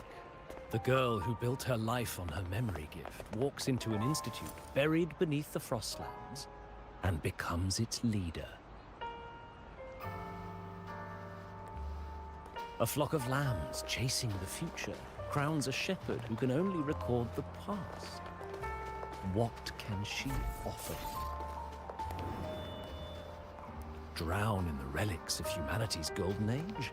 The girl who built her life on her memory gift walks into an institute buried beneath the Frostlands and becomes its leader. A flock of lambs chasing the future crowns a shepherd who can only record the past. What can she offer? Drown in the relics of humanity's golden age?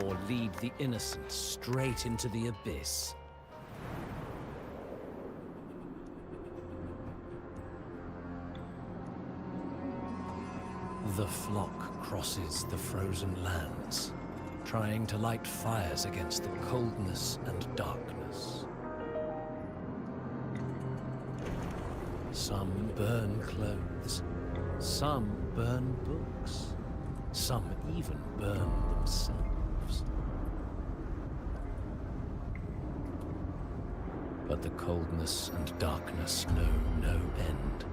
Or lead the innocent straight into the abyss? The flock crosses the frozen lands, trying to light fires against the coldness and darkness. Some burn clothes, some burn books, some even burn themselves. But the coldness and darkness know no end,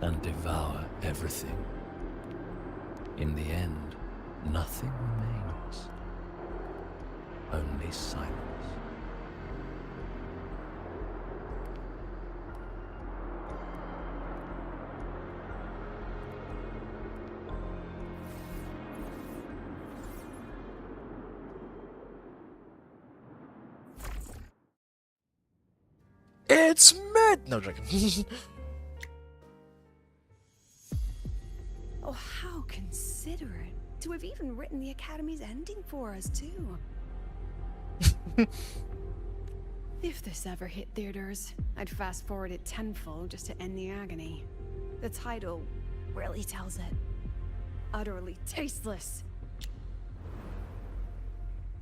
and devour everything. In the end, nothing remains, only silence. It's mid. No joking. Oh, how considerate to have even written the Academy's ending for us, too. If this ever hit theaters, I'd fast forward it tenfold just to end the agony. The title really tells it. Utterly tasteless.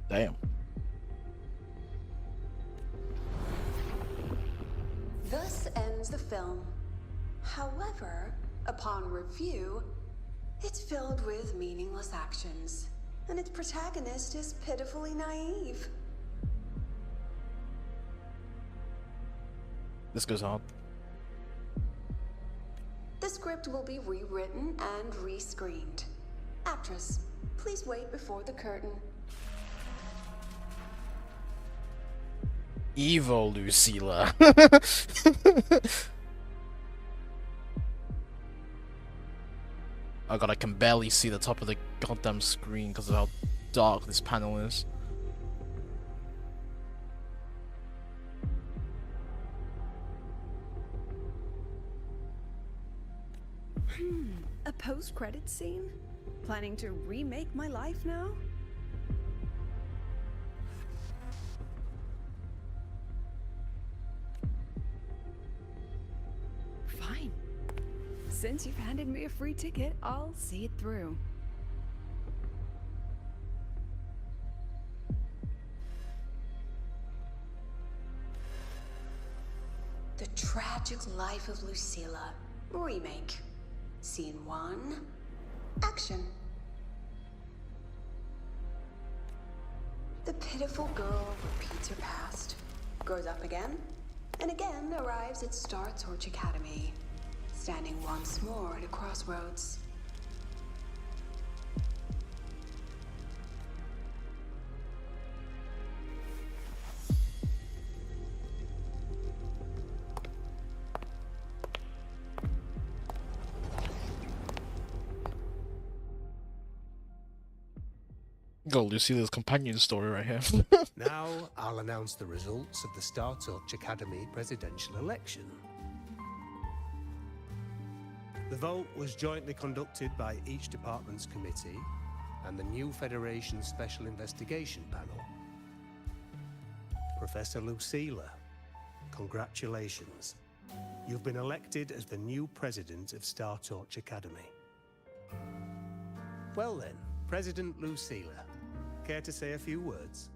Damn. Thus ends the film. However, upon review, it's filled with meaningless actions, and its protagonist is pitifully naive. This goes hard. The script will be rewritten and rescreened. Actress, please wait before the curtain. Evil Lucilla. Oh god, I can barely see the top of the goddamn screen because of how dark this panel is. A post-credit scene? Planning to remake my life now? Fine. Since you've handed me a free ticket, I'll see it through. The Tragic Life of Lucilla. Remake. Scene 1. Action. The pitiful girl repeats her past, grows up again, and again arrives at Star Torch Academy, standing once more at a crossroads. Got Lucilla's companion story right here. Now I'll announce the results of the Star Torch Academy presidential election. The vote was jointly conducted by each department's committee and the new Federation Special Investigation Panel. Professor Lucilla, congratulations. You've been elected as the new president of Star Torch Academy. Well then, President Lucilla, care to say a few words?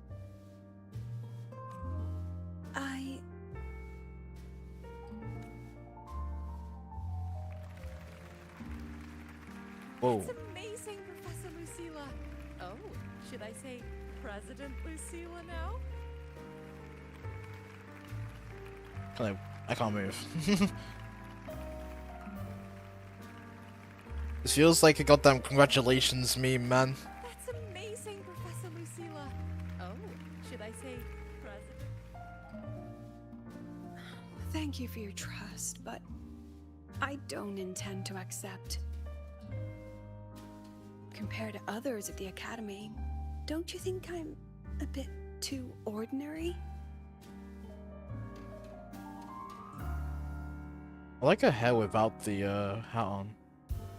Whoa. It's amazing, Professor Lucilla. Oh, should I say President Lucilla now? I can't move. This feels like a goddamn congratulations meme, man. That's amazing, Professor Lucilla. Oh, should I say President? Thank you for your trust, but I don't intend to accept. Compared to others at the Academy, don't you think I'm a bit too ordinary? I like her hair without the hat on.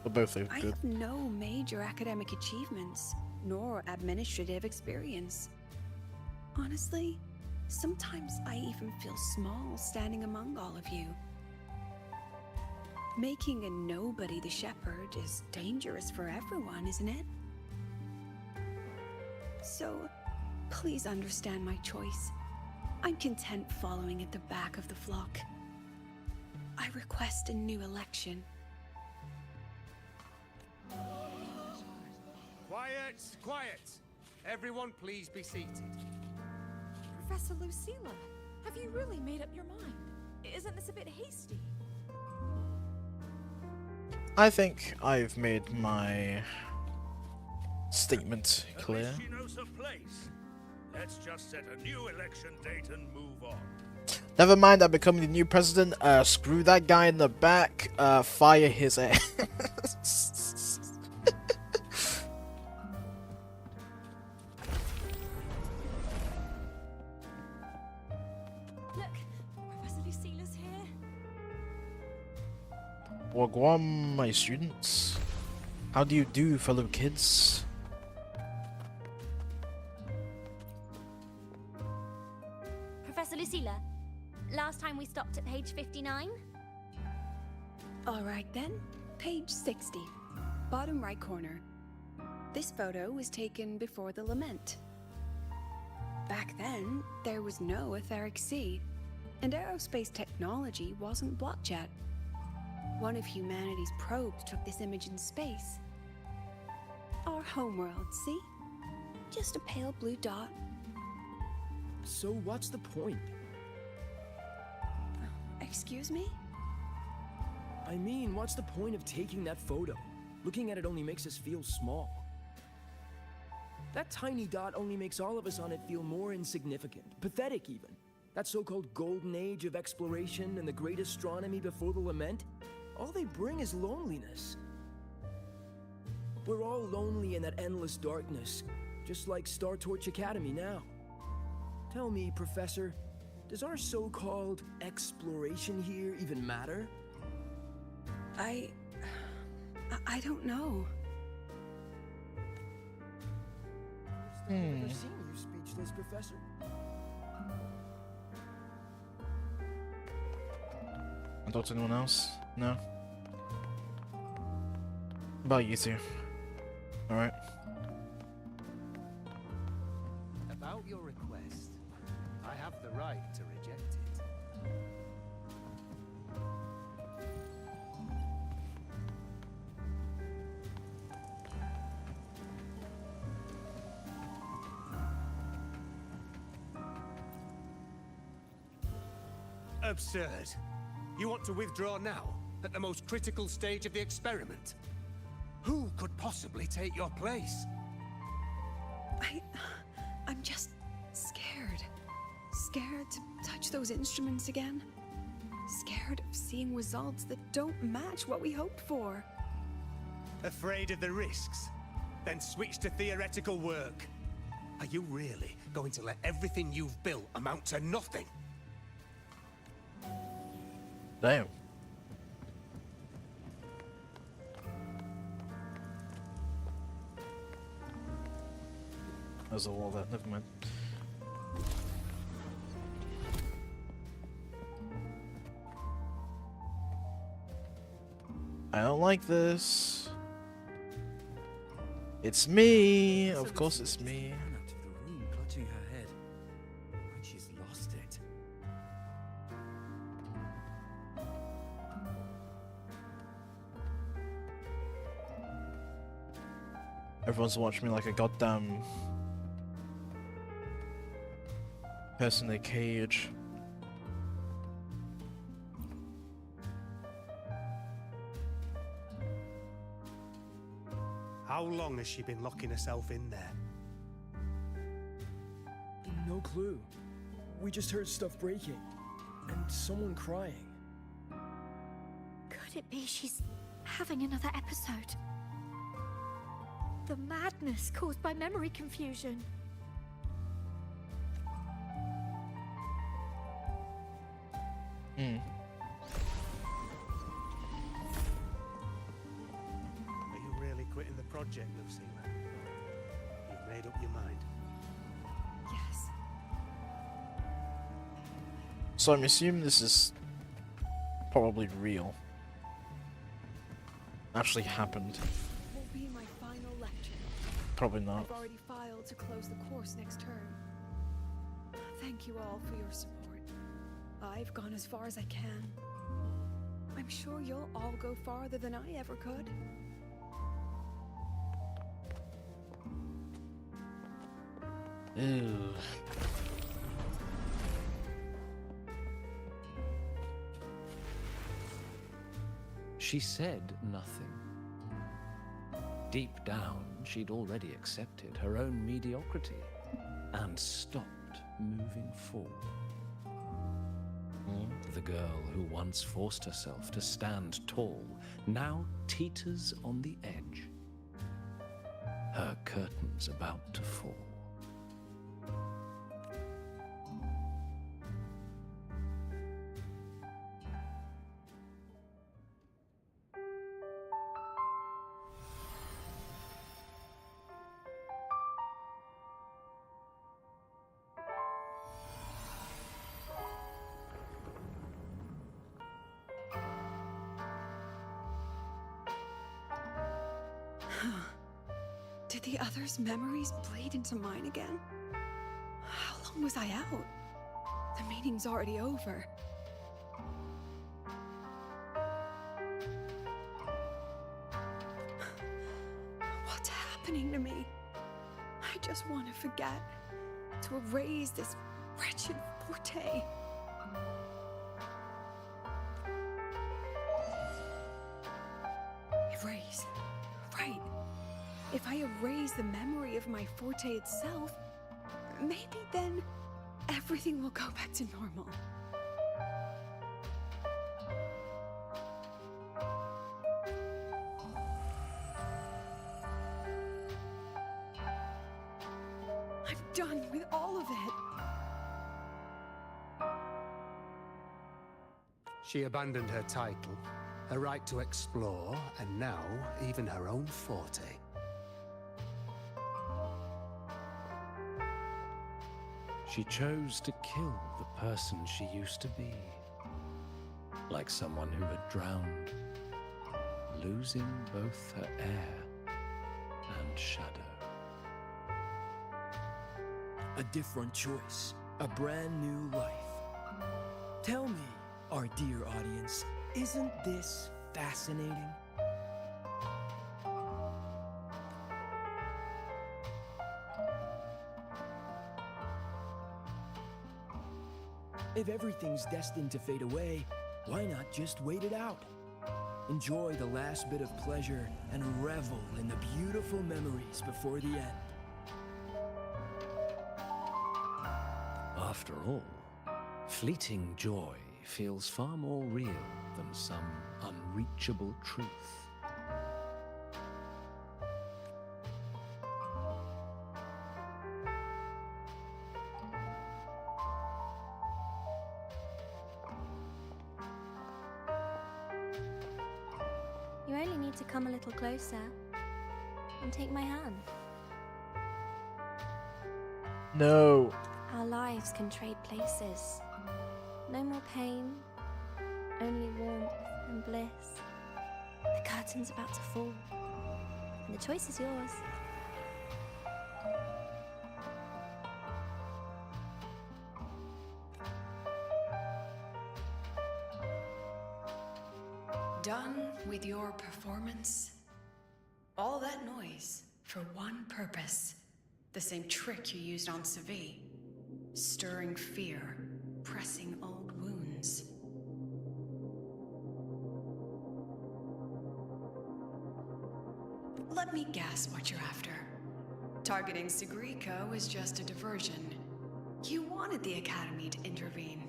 But both are I good. have no major academic achievements, nor administrative experience. Honestly, sometimes I even feel small standing among all of you. Making a nobody the shepherd is dangerous for everyone, isn't it? So, please understand my choice. I'm content following at the back of the flock. I request a new election. Quiet, quiet! Everyone please be seated. Professor Lucilla, have you really made up your mind? Isn't this a bit hasty? I think I've made my statement clear. At least she knows her place. Let's just set a new election date and move on. Never mind, I'm becoming the new president. Screw that guy in the back. Fire his ass. Look, Professor Lucilla's here. Wagwan, my students. How do you do, fellow kids? Professor Lucilla. Last time we stopped at page 59? Alright then, page 60. Bottom right corner. This photo was taken before the lament. Back then, there was no etheric sea, and aerospace technology wasn't blocked yet. One of humanity's probes took this image in space. Our homeworld, see? Just a pale blue dot. So what's the point? Excuse me? I mean, what's the point of taking that photo? Looking at it only makes us feel small. That tiny dot only makes all of us on it feel more insignificant, pathetic even. That so-called golden age of exploration and the great astronomy before the lament, all they bring is loneliness. We're all lonely in that endless darkness, just like Star Torch Academy now. Tell me, Professor, does our so-called exploration here even matter? I don't know. I've never seen you speechless, Professor. I talk to anyone else? No? About you two. Alright. About your request, I have the right to reject it. Absurd. You want to withdraw now, at the most critical stage of the experiment? Who could possibly take your place? I'm just scared. Scared to touch those instruments again. Scared of seeing results that don't match what we hoped for. Afraid of the risks? Then switch to theoretical work. Are you really going to let everything you've built amount to nothing? Damn. There's a wall there, never mind. I don't like this. It's me! Of course it's me. Ran out of the room, clutching her head. Like she's lost it. Everyone's watching me like a goddamn person in a cage. How long has she been locking herself in there? No clue. We just heard stuff breaking. And someone crying. Could it be she's having another episode? The madness caused by memory confusion. Hmm. Are you really quitting the project, Lucilla? You've made up your mind. Yes. So I'm assuming this is probably real. Actually happened. Will be my final lecture. Probably not. I've already filed to close the course next term. Thank you all for your support. I've gone as far as I can. I'm sure you'll all go farther than I ever could. Ew. She said nothing. Deep down, she'd already accepted her own mediocrity and stopped moving forward. The girl who once forced herself to stand tall now teeters on the edge. Her curtain's about to fall. Did the others' memories bleed into mine again? How long was I out? The meeting's already over. What's happening to me? I just want to forget. To erase this wretched forte. Erase. Right. If I erase the memory of my forte itself, maybe then everything will go back to normal. I'm done with all of it. She abandoned her title, her right to explore, and now even her own forte. She chose to kill the person she used to be. Like someone who had drowned, losing both her air and shadow. A different choice, a brand new life. Tell me, our dear audience, isn't this fascinating? If everything's destined to fade away, why not just wait it out? Enjoy the last bit of pleasure and revel in the beautiful memories before the end. After all, fleeting joy feels far more real than some unreachable truth. You only need to come a little closer and take my hand. No. Our lives can trade places. No more pain, only warmth and bliss. The curtain's about to fall, and the choice is yours. Done with your performance? All that noise for one purpose. The same trick you used on Segue. Stirring fear, pressing old wounds. Let me guess what you're after. Targeting Segue was just a diversion. You wanted the Academy to intervene.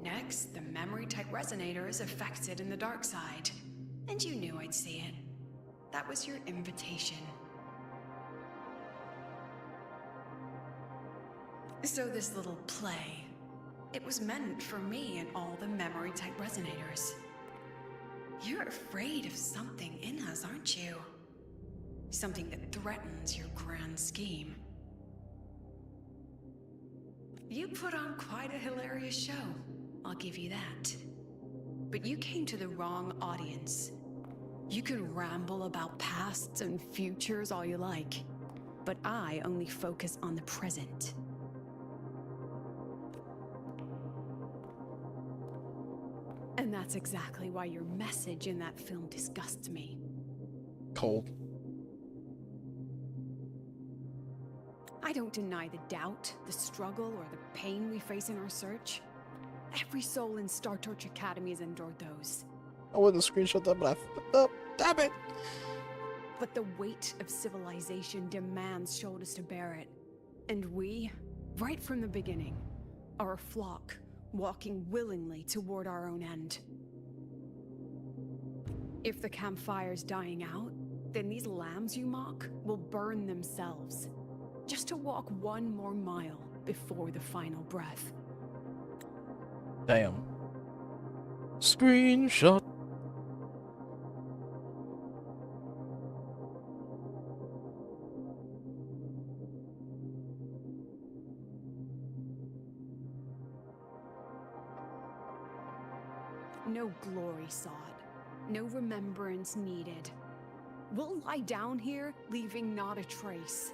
Next, the memory-type resonator is affected in the dark side. And you knew I'd see it. That was your invitation. So this little play, it was meant for me and all the memory-type resonators. You're afraid of something in us, aren't you? Something that threatens your grand scheme. You put on quite a hilarious show, I'll give you that. But you came to the wrong audience. You can ramble about pasts and futures all you like, but I only focus on the present. And that's exactly why your message in that film disgusts me. Cold. I don't deny the doubt, the struggle, or the pain we face in our search. Every soul in Star Torch Academy has endured those. I wouldn't screenshot that, but I fucked up. Damn it! But the weight of civilization demands shoulders to bear it. And we, right from the beginning, are a flock, walking willingly toward our own end. If the campfire's dying out, then these lambs you mock will burn themselves, just to walk one more mile before the final breath. Damn. Screenshot. No glory sought, No remembrance needed. We'll lie down here, leaving not a trace.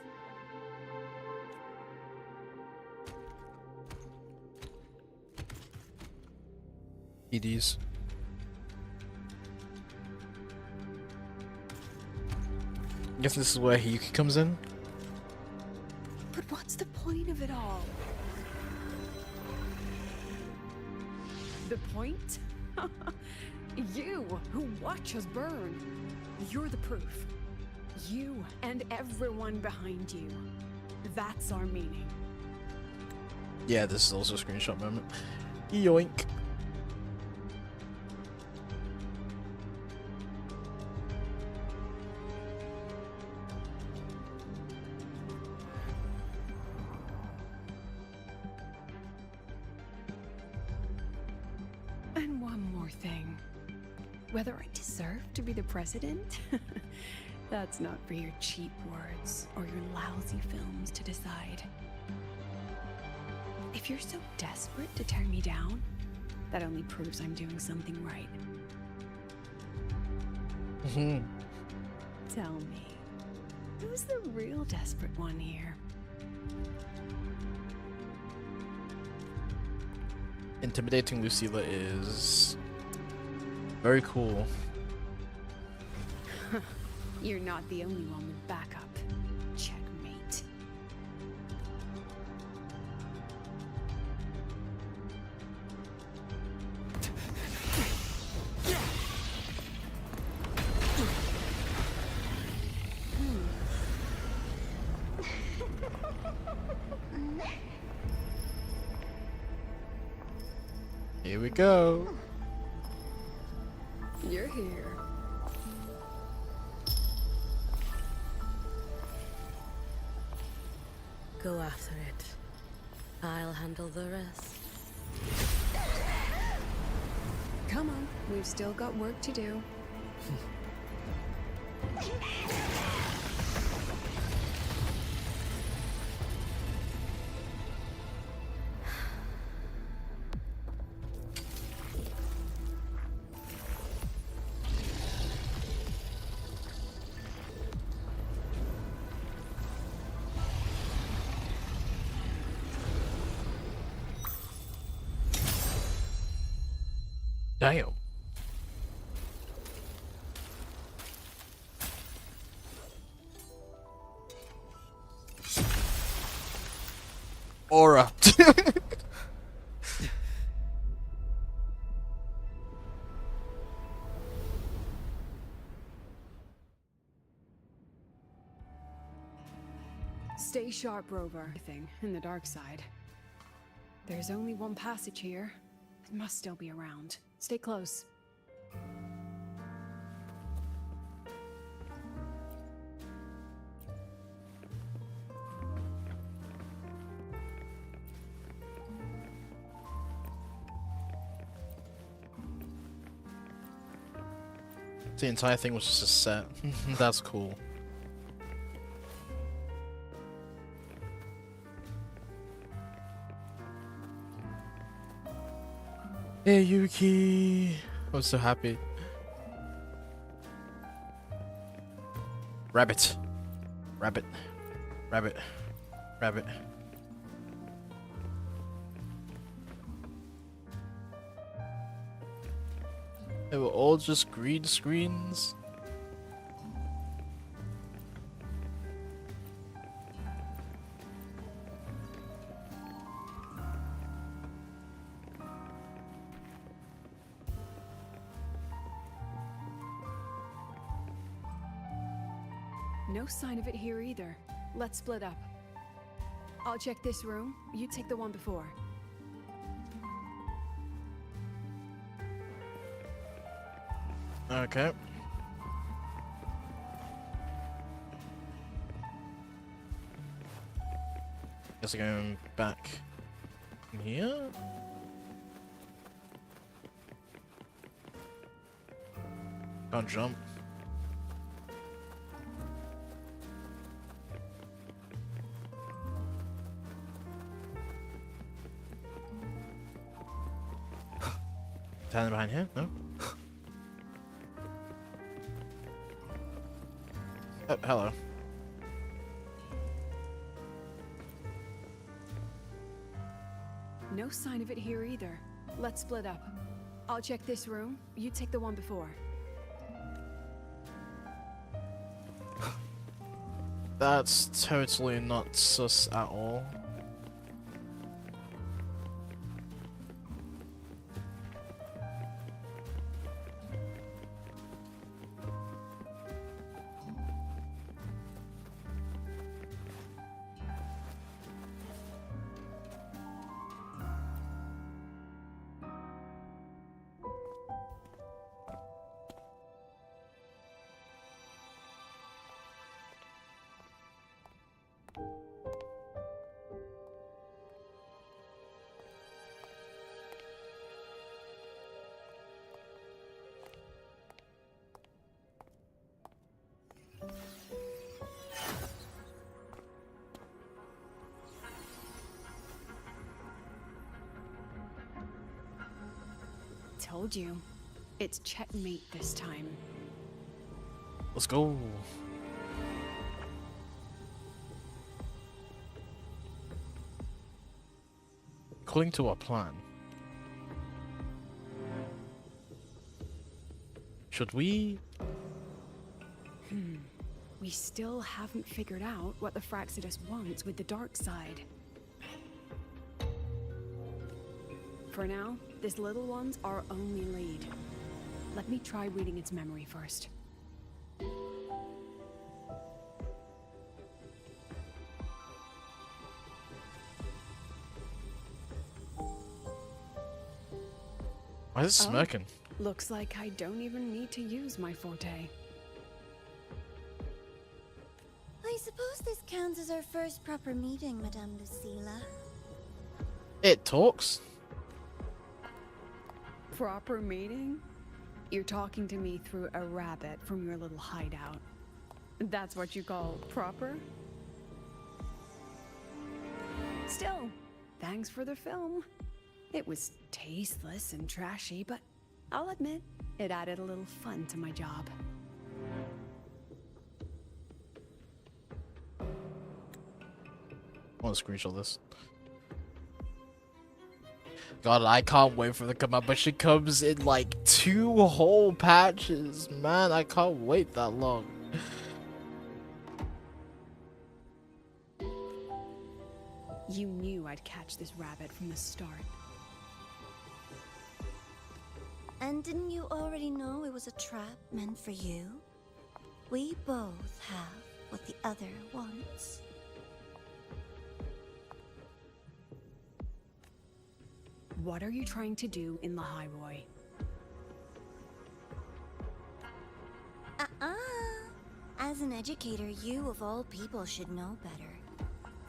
EDs. I guess this is where HIYUKI comes in. But what's the point of it all? The point? You, who watch us burn. You're the proof. You and everyone behind you. That's our meaning. Yeah, this is also a screenshot moment. Yoink. And one more thing. Whether I deserve to be the president? That's not for your cheap words or your lousy films to decide. If you're so desperate to tear me down, that only proves I'm doing something right. Tell me, who's the real desperate one here? Intimidating Lucilla is very cool. You're not the only one with backup. Checkmate. Here we go. You're here. Go after it. I'll handle the rest. Come on, we've still got work to do. Damn. Aura. Stay sharp, Rover. Thing in the dark side. There's only one passage here. It must still be around. Stay close. The entire thing was just a set. That's cool. Hey Yuki! I was so happy. Rabbit. Rabbit. Rabbit. Rabbit. They were all just green screens. No sign of it here either. Let's split up. I'll check this room. You take the one before. Okay. Guess I'm going back here. Can't jump. Standing behind here? No? Oh, hello. No sign of it here either. Let's split up. I'll check this room. You take the one before. That's totally not sus at all. Told you. It's checkmate this time. Let's go. According to our plan, should we? We still haven't figured out what the Fraxidus wants with the dark side. For now, this little one's our only lead. Let me try reading its memory first. Why is it smirking? Looks like I don't even need to use my forte. I suppose this counts as our first proper meeting, Madame Lucilla. It talks? Proper meeting? You're talking to me through a rabbit from your little hideout. That's what you call proper? Still, thanks for the film. It was tasteless and trashy, but I'll admit, it added a little fun to my job. I want to screenshot this. God, I can't wait for the come out, but she comes in like 2 whole patches. Man, I can't wait that long. You knew I'd catch this rabbit from the start. And didn't you already know it was a trap meant for you? We both have what the other wants. What are you trying to do in the highway? As an educator, you of all people should know better.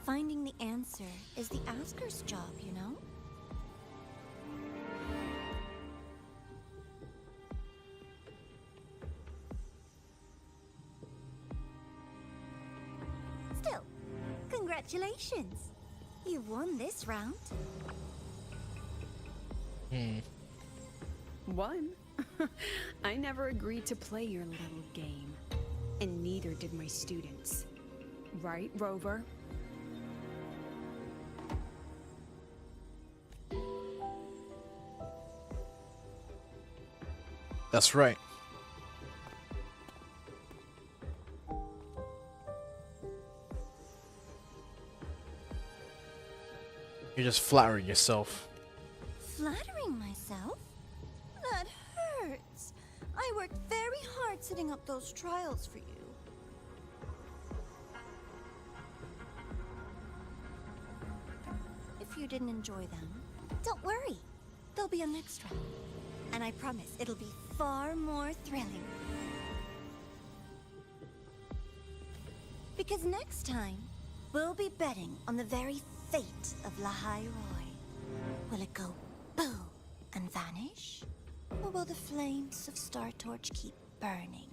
Finding the answer is the asker's job, you know? Still, congratulations. You won this round. One? I never agreed to play your little game. And neither did my students. Right, Rover? That's right. You're just flattering yourself. Flattering myself? That hurts. I worked very hard setting up those trials for you. If you didn't enjoy them, don't worry. There'll be a next round. And I promise it'll be far more thrilling. Because next time, we'll be betting on the very fate of Lahai Roy. Will it go boom and vanish? Or will the flames of Star Torch keep burning?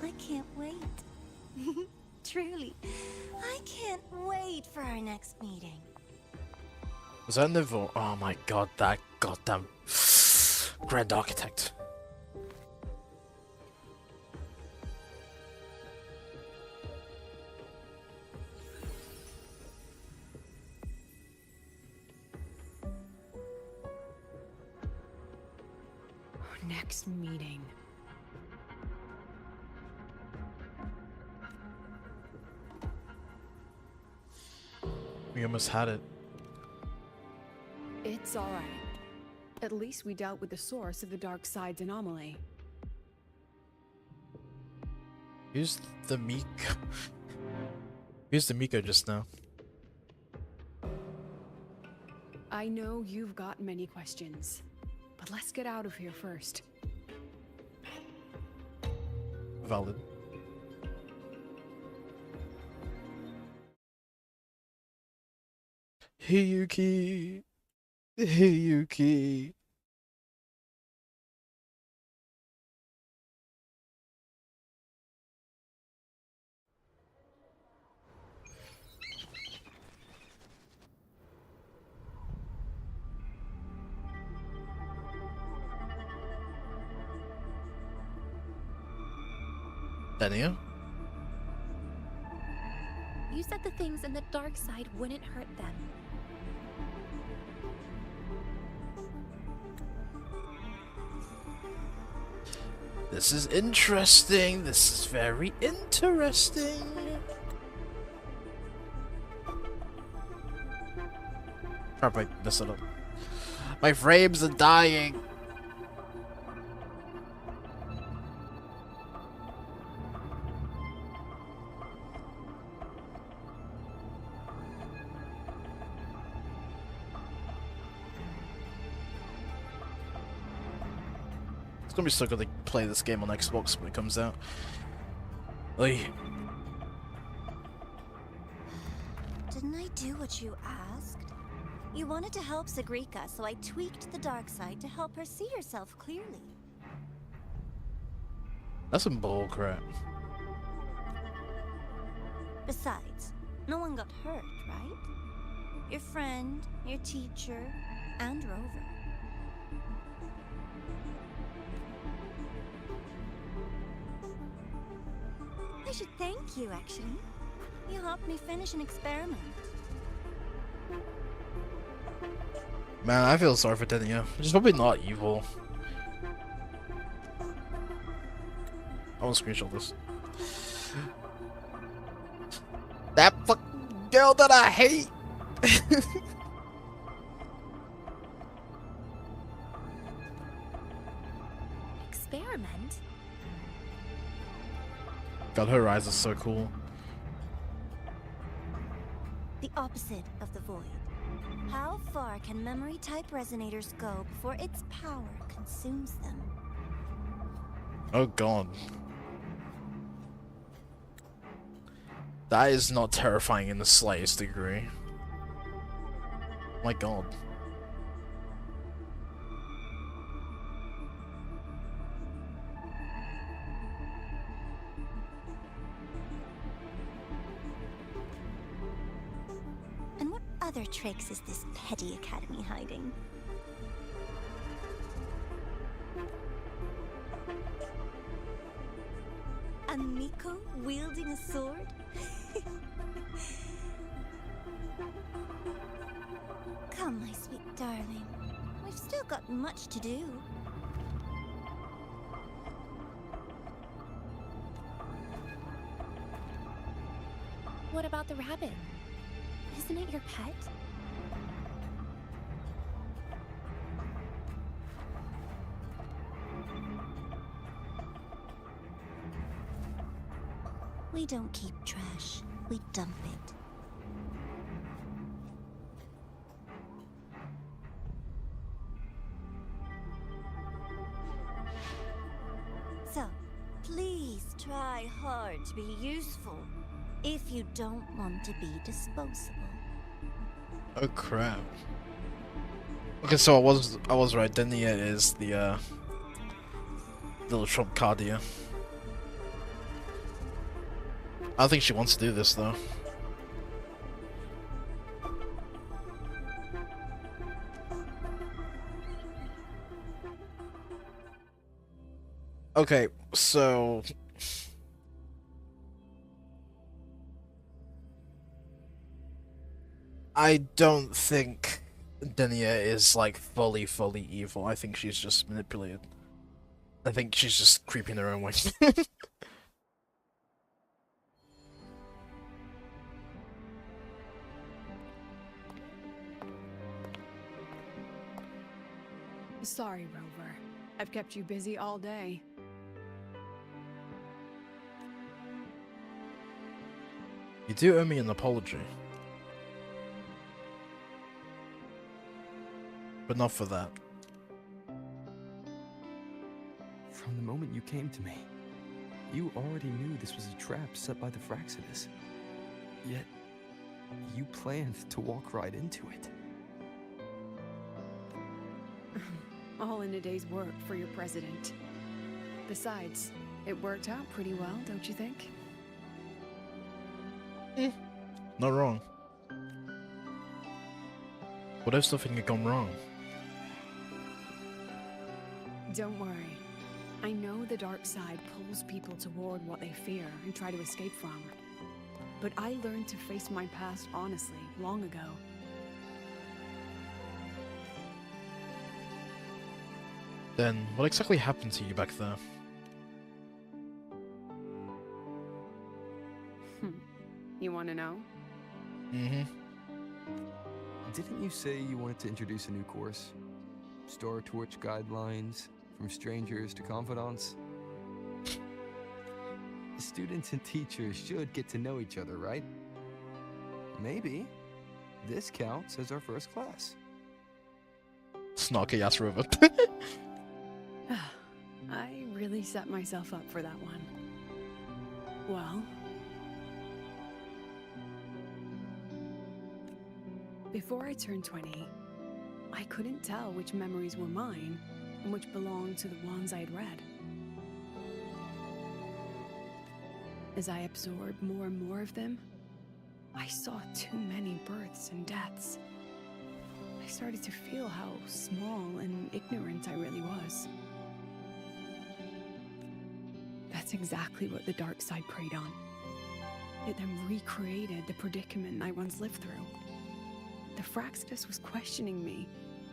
I can't wait. Truly, I can't wait for our next meeting. Was that Nivo? Oh my god, that goddamn Grand Architect. Next meeting. We almost had it. It's alright. At least we dealt with the source of the dark side's anomaly. Who's the Miko? Who's the Miko just now? I know you've got many questions, but let's get out of here first. Valid. HIYUKI. HIYUKI. Dania? You said the things in the dark side wouldn't hurt them. This is interesting. This is very interesting. Crap, I messed it up. My frames are dying. It's gonna be so good to play this game on Xbox when it comes out. Oy. Didn't I do what you asked? You wanted to help Sagrika, so I tweaked the dark side to help her see herself clearly. That's some bullcrap. Besides, no one got hurt, right? Your friend, your teacher, and Rover. I should thank you, actually. You helped me finish an experiment. Man, I feel sorry for Denia. She's probably not evil. I want to screenshot this. That fucking girl that I hate! Experiment? God, her eyes are so cool. The opposite of the void. How far can memory-type resonators go before its power consumes them? Oh god. That is not terrifying in the slightest degree. My god. And what other tricks is this petty academy hiding? A Miko wielding a sword? Come, my sweet darling. We've still got much to do. What about the rabbit? Isn't it your pet? We don't keep trash. We dump it. So, please try hard to be useful if you don't want to be disposable. Oh crap. Okay, so I was right. Denia is the little Trump card here. I don't think she wants to do this though. Okay, so I don't think Denia is like fully evil. I think she's just manipulated. I think she's just creeping her own way. Sorry, Rover. I've kept you busy all day. You do owe me an apology. But not for that. From the moment you came to me, you already knew this was a trap set by the Fraxidus. Yet, you planned to walk right into it. All in a day's work for your president. Besides, it worked out pretty well, don't you think? Not wrong. What if something had gone wrong? Don't worry. I know the dark side pulls people toward what they fear and try to escape from. But I learned to face my past honestly long ago. Then, what exactly happened to you back there? You want to know? Mm-hmm. Didn't you say you wanted to introduce a new course? Star Torch guidelines, from strangers to confidants? Students and teachers should get to know each other, right? Maybe this counts as our first class. Snarky ass Rover. I really set myself up for that one. Well, before I turned 20, I couldn't tell which memories were mine and which belonged to the ones I'd read. As I absorbed more and more of them, I saw too many births and deaths. I started to feel how small and ignorant I really was. That's exactly what the dark side preyed on. It then recreated the predicament I once lived through. The Fraxidus was questioning me,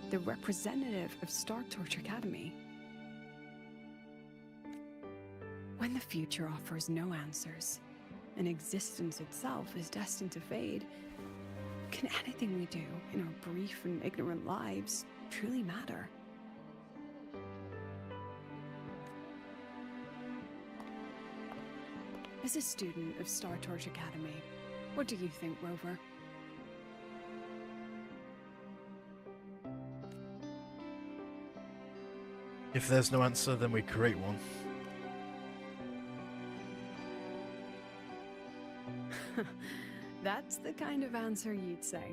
the representative of Star Torch Academy. When the future offers no answers, and existence itself is destined to fade, can anything we do in our brief and ignorant lives truly matter? As a student of Star Torch Academy, what do you think, Rover? If there's no answer, then we create one. That's the kind of answer you'd say.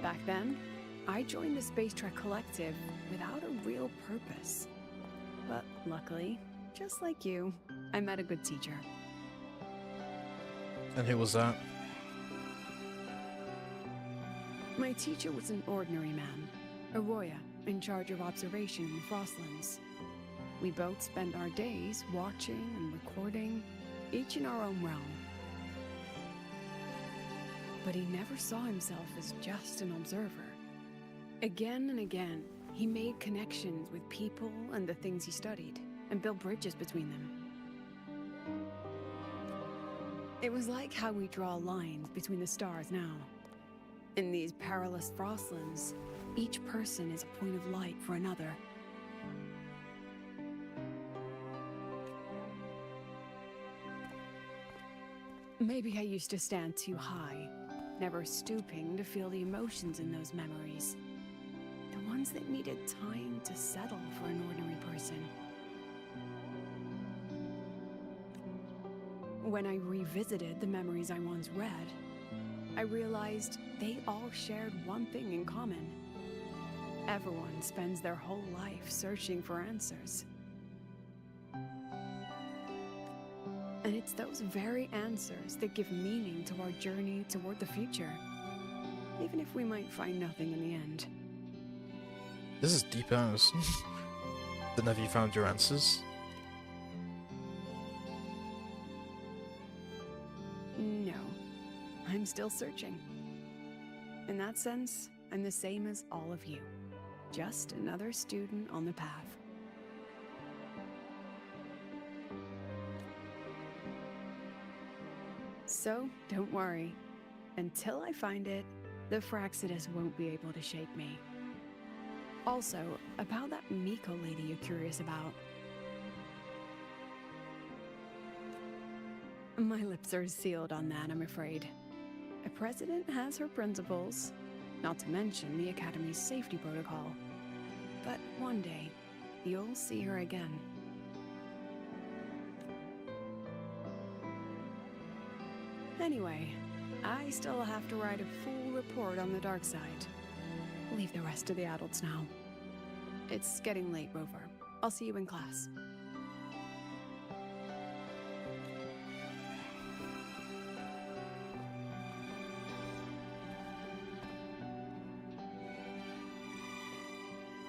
Back then, I joined the Space Trek Collective without a real purpose. But luckily, just like you, I met a good teacher. And who was that? My teacher was an ordinary man, Arroya, in charge of observation in the Frostlands. We both spent our days watching and recording, each in our own realm. But he never saw himself as just an observer. Again and again, he made connections with people and the things he studied, and built bridges between them. It was like how we draw lines between the stars now. In these perilous Frostlands, each person is a point of light for another. Maybe I used to stand too high, never stooping to feel the emotions in those memories. The ones that needed time to settle for an ordinary person. When I revisited the memories I once read, I realized they all shared one thing in common. Everyone spends their whole life searching for answers. And it's those very answers that give meaning to our journey toward the future, even if we might find nothing in the end. This is deep as. Then have you found your answers? No. I'm still searching. In that sense, I'm the same as all of you. Just another student on the path. So, don't worry. Until I find it, the Fraxidus won't be able to shake me. Also, about that Miko lady you're curious about. My lips are sealed on that, I'm afraid. A president has her principles, not to mention the Academy's safety protocol. But one day, you'll see her again. Anyway, I still have to write a full report on the dark side. Leave the rest to the adults now. It's getting late, Rover. I'll see you in class.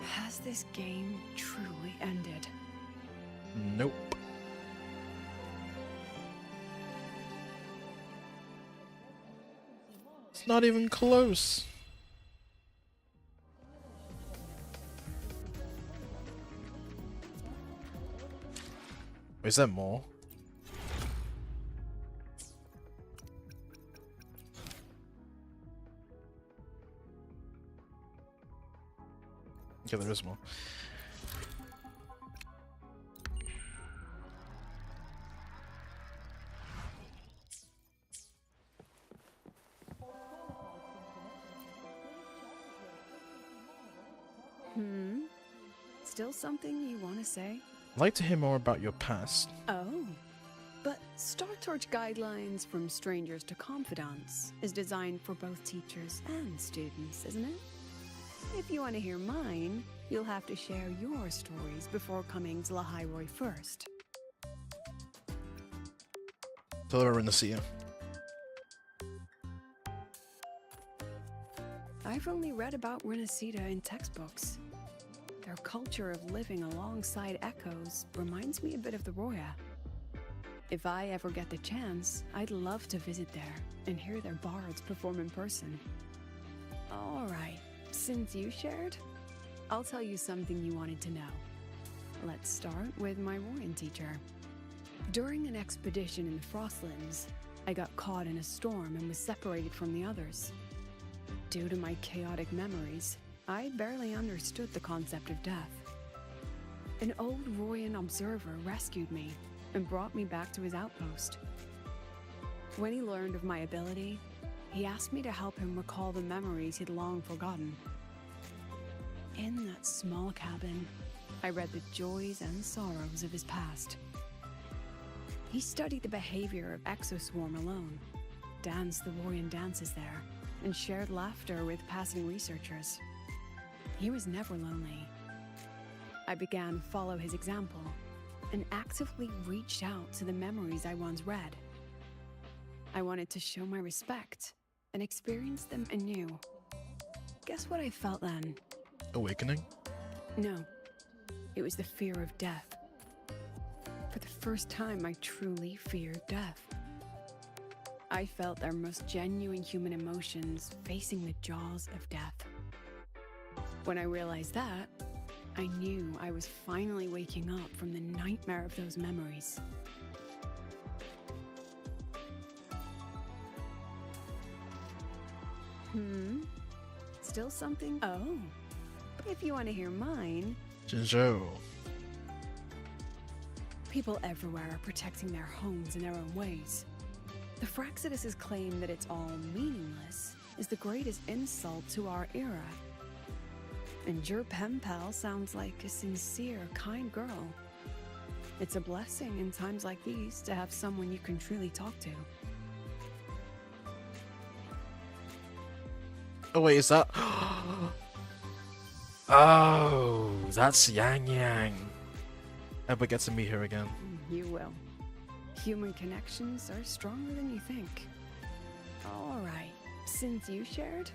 Has this game truly ended? Nope. It's not even close. Is there more? Yeah, there is more. Still something you want to say? I'd like to hear more about your past. Oh. But Star Torch Guidelines from Strangers to Confidants is designed for both teachers and students, isn't it? If you want to hear mine, you'll have to share your stories before coming to La Hyrule first. Flora in the sea. I've only read about Renacida in textbooks. Their culture of living alongside echoes reminds me a bit of the Roya. If I ever get the chance, I'd love to visit there and hear their bards perform in person. Alright, since you shared, I'll tell you something you wanted to know. Let's start with my Royan teacher. During an expedition in the Frostlands, I got caught in a storm and was separated from the others. Due to my chaotic memories, I barely understood the concept of death. An old Royan observer rescued me and brought me back to his outpost. When he learned of my ability, he asked me to help him recall the memories he'd long forgotten. In that small cabin, I read the joys and sorrows of his past. He studied the behavior of Exoswarm alone, danced the Royan dances there, and shared laughter with passing researchers. He was never lonely. I began to follow his example and actively reached out to the memories I once read. I wanted to show my respect and experience them anew. Guess what I felt then? Awakening? No, it was the fear of death. For the first time, I truly feared death. I felt their most genuine human emotions facing the jaws of death. When I realized that, I knew I was finally waking up from the nightmare of those memories. Still something? Oh, if you want to hear mine... Jinzhou. People everywhere are protecting their homes in their own ways. The Fraxidus' claim that it's all meaningless is the greatest insult to our era. And your pen pal sounds like a sincere, kind girl. It's a blessing in times like these to have someone you can truly talk to. Oh wait, is that... Oh, that's Yang Yang. Ever get to meet her again. You will. Human connections are stronger than you think. Alright, since you shared,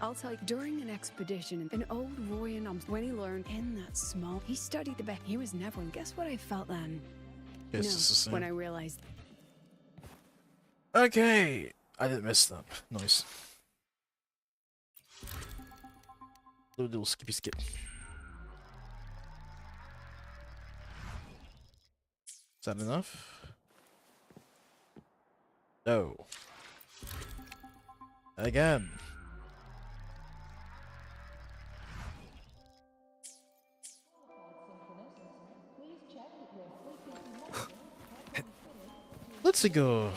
I'll tell you, during an expedition, an old Royan, when he learned in that small, he studied the he was never, and guess what I felt then? Yes, it's the same. When I realized. Okay, I didn't miss that. Nice. Little skippy skip. Is that enough? No. Again. Let's go.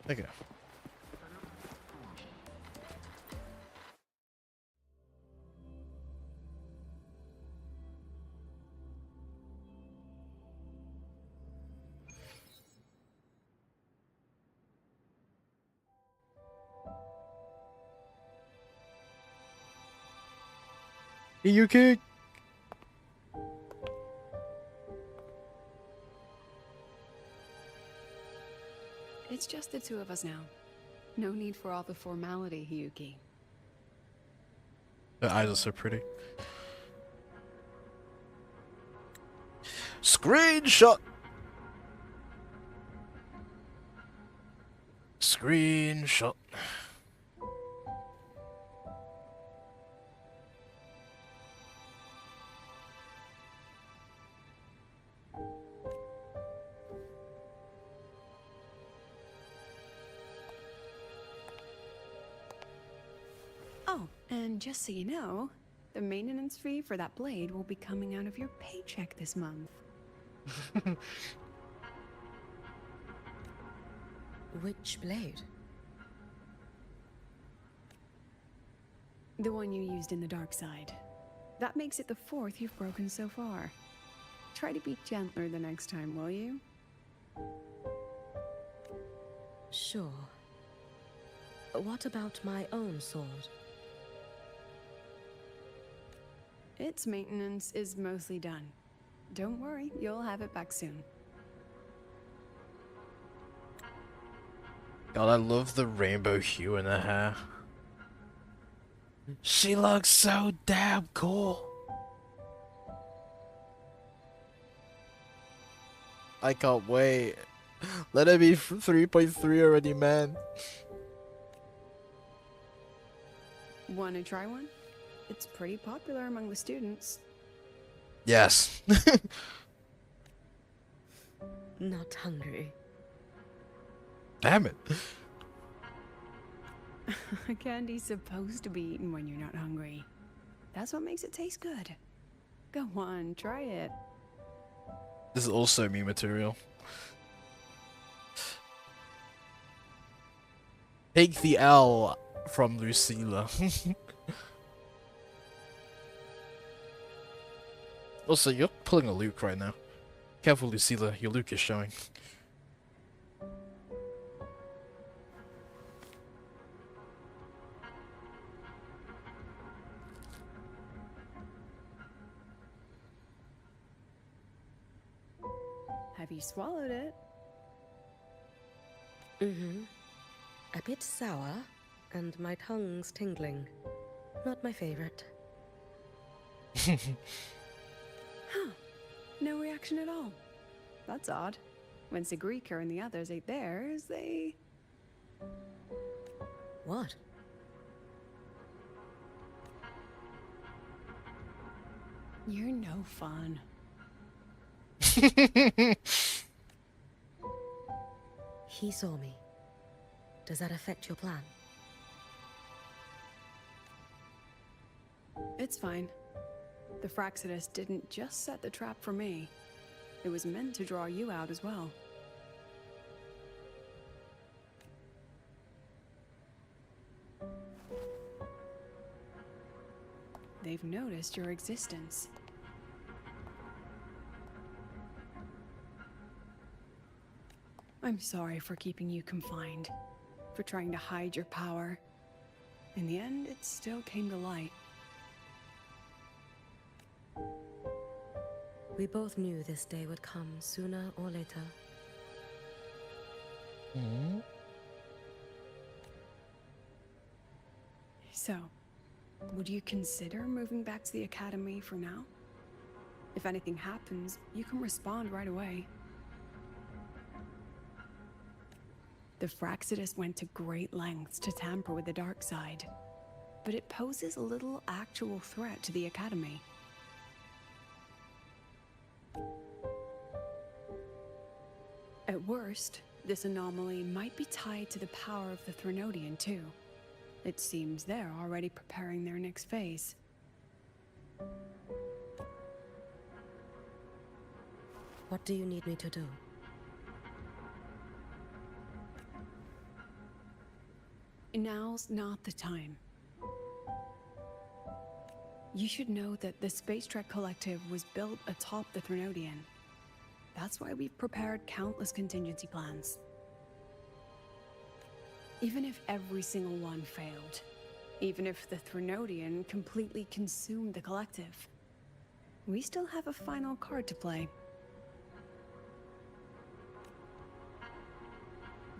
Okay. HIYUKI! It's just the two of us now. No need for all the formality, HIYUKI. The eyes are so pretty. Screenshot! Screenshot. Oh, and just so you know, the maintenance fee for that blade will be coming out of your paycheck this month. Which blade? The one you used in the dark side. That makes it the 4th you've broken so far. Try to be gentler the next time, will you? Sure. What about my own sword? Its maintenance is mostly done. Don't worry, you'll have it back soon. God, I love the rainbow hue in her hair. She looks so damn cool. I can't wait. Let it be 3.3 already, man. Wanna try one? It's pretty popular among the students. Yes. Not hungry. Damn it. Candy's supposed to be eaten when you're not hungry. That's what makes it taste good. Go on, try it. This is also me material. Take the L from Lucilla. Also, you're pulling a Luke right now. Careful, Lucilla, your Luke is showing. Have you swallowed it? Mm-hmm. A bit sour, and my tongue's tingling. Not my favorite. Huh. No reaction at all. That's odd. When Segue and the others ate theirs, they... What? You're no fun. He saw me. Does that affect your plan? It's fine. The Fraxidus didn't just set the trap for me. It was meant to draw you out as well. They've noticed your existence. I'm sorry for keeping you confined, for trying to hide your power. In the end, it still came to light. We both knew this day would come sooner or later. So, would you consider moving back to the academy for now? If anything happens, you can respond right away. The Fraxidus went to great lengths to tamper with the dark side, but it poses a little actual threat to the academy. At worst, this anomaly might be tied to the power of the Threnodian too. It seems they're already preparing their next phase. What do you need me to do? Now's not the time. You should know that the Space Trek Collective was built atop the Threnodian. That's why we've prepared countless contingency plans. Even if every single one failed, even if the Threnodian completely consumed the Collective, we still have a final card to play.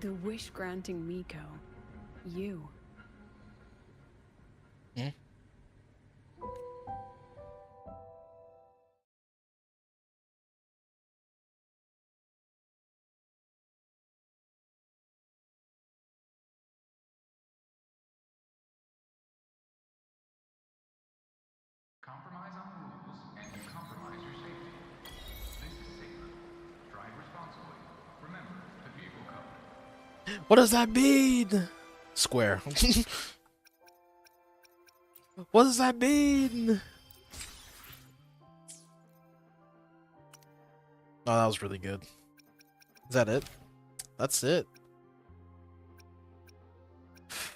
The wish-granting Miko. You. Compromise on the rules, and you compromise your safety. This is Segue. Drive responsibly. Remember the vehicle code. What does that mean? Square. What does that mean? Oh, that was really good. Is that it? That's it.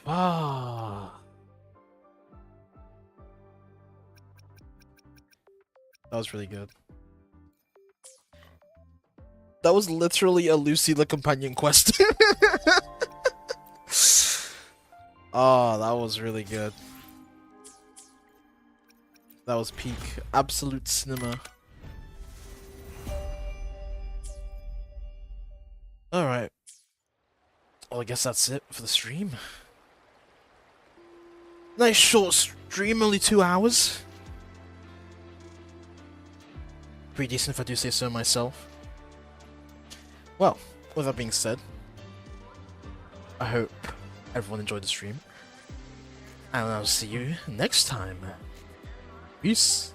Ah. That was really good. That was literally a LUCILLA companion quest. Oh, that was really good. That was peak absolute cinema. Alright. Well, I guess that's it for the stream. Nice short stream, only 2 hours. Pretty decent if I do say so myself. Well, with that being said, I hope everyone enjoyed the stream. And I'll see you next time. Peace.